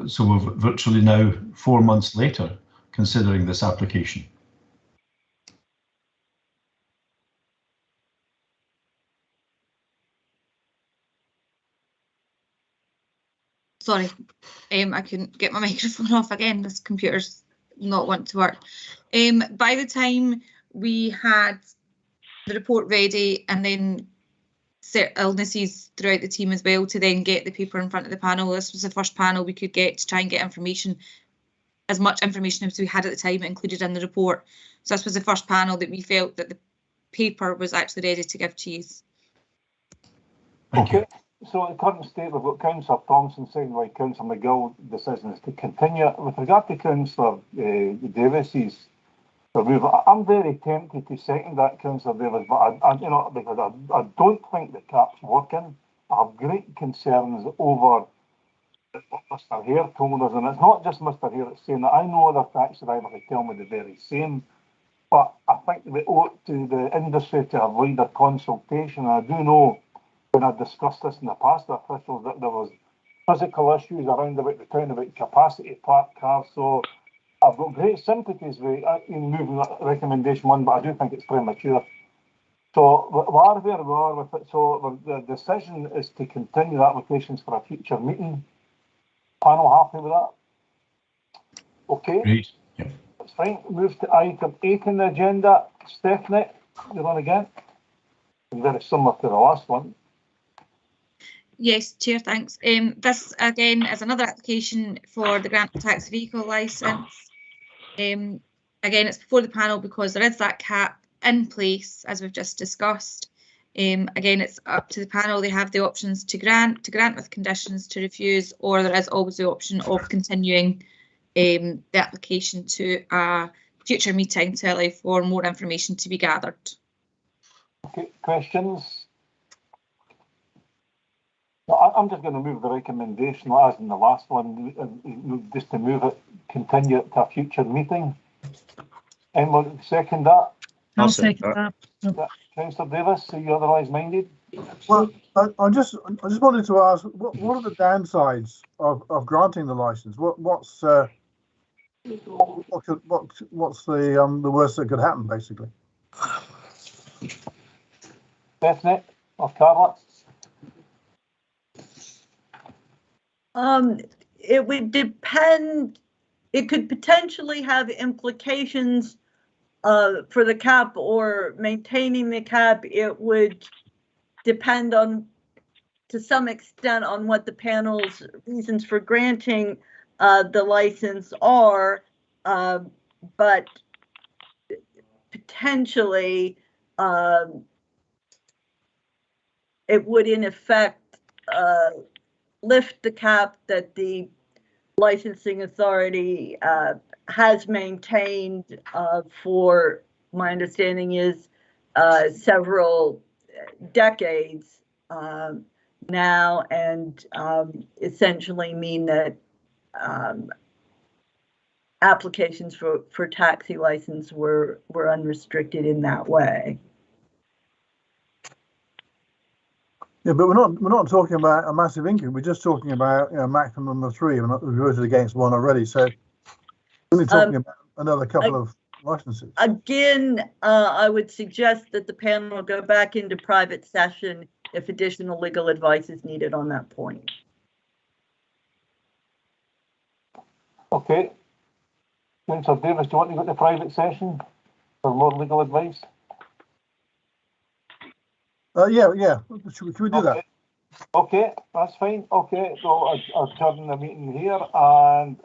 So we're virtually now 4 months later considering this application. Sorry, I couldn't get my microphone off again. This computer's not want to work. By the time we had the report ready and then illnesses throughout the team as well to then get the paper in front of the panel, this was the first panel we could get to try and get information, as much information as we had at the time included in the report. So this was the first panel that we felt that the paper was actually ready to give to you. Thank you. So in the current state, we've got Councillor Thompson seconded by Councillor McGill. Decision is to continue. With regard to Councillor Davis's removal, I'm very tempted to second that, Councillor Davis, but you know, because I don't think the cap's working. I have great concerns over what Mr. Hare told us, and it's not just Mr. Hare that's saying that. I know other taxi drivers who tell me the very same. But I think we owe it to the industry to have wider consultation. I do know, when I discussed this in the past with officials, that there was physical issues around about the town about capacity parked cars. So I've got great sympathies with moving recommendation 1, but I do think it's premature. So we are where we are with it. So the decision is to continue the applications for a future meeting. Panel happy with that? Okay. Great. Yep. That's fine. Move to item 8 in the agenda. Stephanie, you're on again. Very similar to the last one. Yes, Chair, thanks. This again is another application for the grant of taxi vehicle licence. Again, it's before the panel because there is that cap in place, as we've just discussed. Again, it's up to the panel. They have the options to grant with conditions, to refuse, or there is always the option of continuing the application to a future meeting to allow for more information to be gathered. Okay, questions? Well, I'm just going to move the recommendation as in the last one, just to move it, continue it to a future meeting. Anyone second that? I'll second that. Councillor Davis, are you otherwise minded? Well, I just wanted to ask, what are the downsides of granting the license? What's the worst that could happen, basically? Bethany or Carla? It would depend. It could potentially have implications for the cap or maintaining the cap. It would depend on, to some extent, on what the panel's reasons for granting the license are, but potentially it would in effect lift the cap that the licensing authority has maintained for, my understanding is, several decades now, and essentially mean that applications for taxi license were unrestricted in that way. Yeah, but we're not talking about a massive increase. We're just talking about a maximum of 3. We've voted against 1 already, so we're only talking about another couple of licenses. Again, I would suggest that the panel go back into private session if additional legal advice is needed on that point. Okay. Councillor Davis, do you want to go to private session for more legal advice? Yeah. Should we do that? Okay, that's fine. Okay, so I'll turn the meeting here, and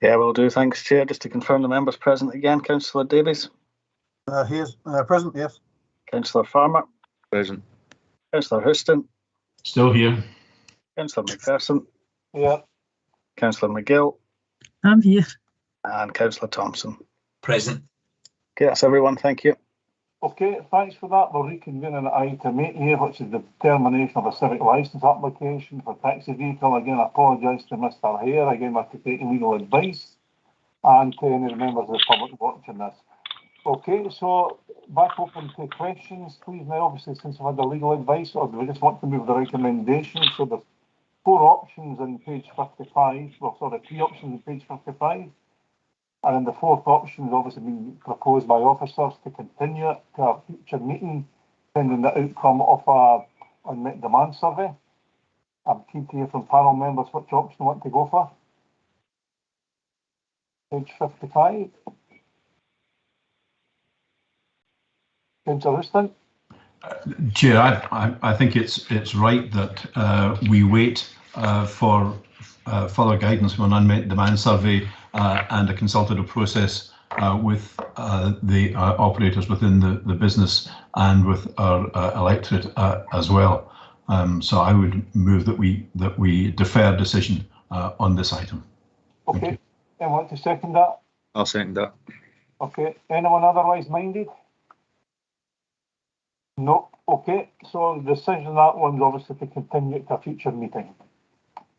Yeah, will do. Thanks, Chair. Just to confirm the members present again, Councillor Davies. He is present, yes. Councillor Farmer. Present. Councillor Houston. Still here. Councillor McPherson. Yeah. Councillor McGill. I'm here. And Councillor Thompson. Present. Okay, that's everyone. Thank you. Okay, thanks for that. We're reconvening at item 8 here, which is the termination of a civic licence application for taxi vehicle. Again, I apologise to Mr. Hare. Again, we have to take legal advice, and to any members of the public watching this. Okay, so back open to questions, please. Now, obviously, since we've had the legal advice, or do we just want to move the recommendation? So there's 4 options on page 55. Well, sorry, 3 options on page 55. And then the 4th option has obviously been proposed by officers to continue it to a future meeting, pending the outcome of a unmet demand survey. I'm keen to hear from panel members which option you want to go for. Page 55. Councillor Houston. Chair, I think it's right that we wait for further guidance from an unmet demand survey and a consultative process with the operators within the business and with our electorate as well. So I would move that we defer decision on this item. Okay, anyone want to second that? I'll second that. Okay, anyone otherwise minded? No. Okay, so the decision on that one's obviously to continue it to a future meeting.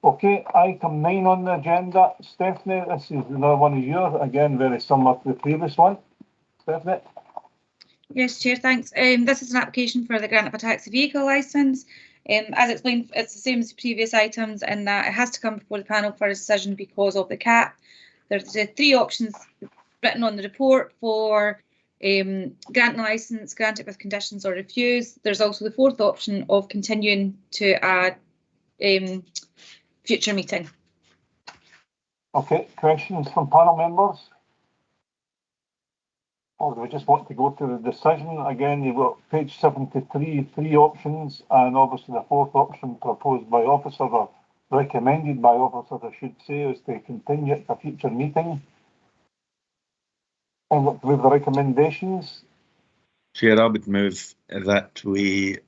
Okay, item 9 on the agenda. Stephanie, this is another one of yours. Again, very similar to the previous one. Stephanie? Yes, Chair, thanks. This is an application for the grant of a taxi vehicle licence. As explained, it's the same as the previous items in that it has to come before the panel for a decision because of the cap. There's 3 options written on the report for grant licence, grant it with conditions or refuse. There's also the 4th option of continuing to a future meeting. Okay, questions from panel members? Or do we just want to go to the decision? Again, you've got page 73, 3 options, and obviously the 4th option proposed by officers, or recommended by officers, I should say, is to continue at a future meeting. And what with the recommendations? Chair, I would move that we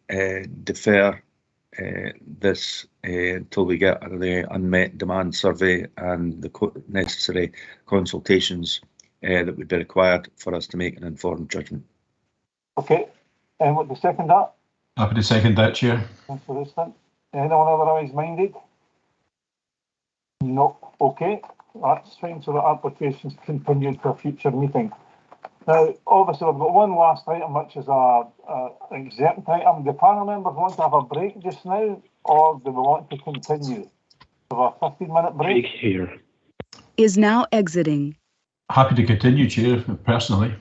defer this until we get the unmet demand survey and the necessary consultations that would be required for us to make an informed judgment. Okay, and what the second that? Happy to second that, Chair. Thanks for this then. Anyone otherwise minded? No. Okay, that's fine. So the application's continued to a future meeting. Now, obviously, we've got one last item, which is a exempt item. Do panel members want to have a break just now, or do we want to continue? Have a 15-minute break? Here. Is now exiting. Happy to continue, Chair, personally.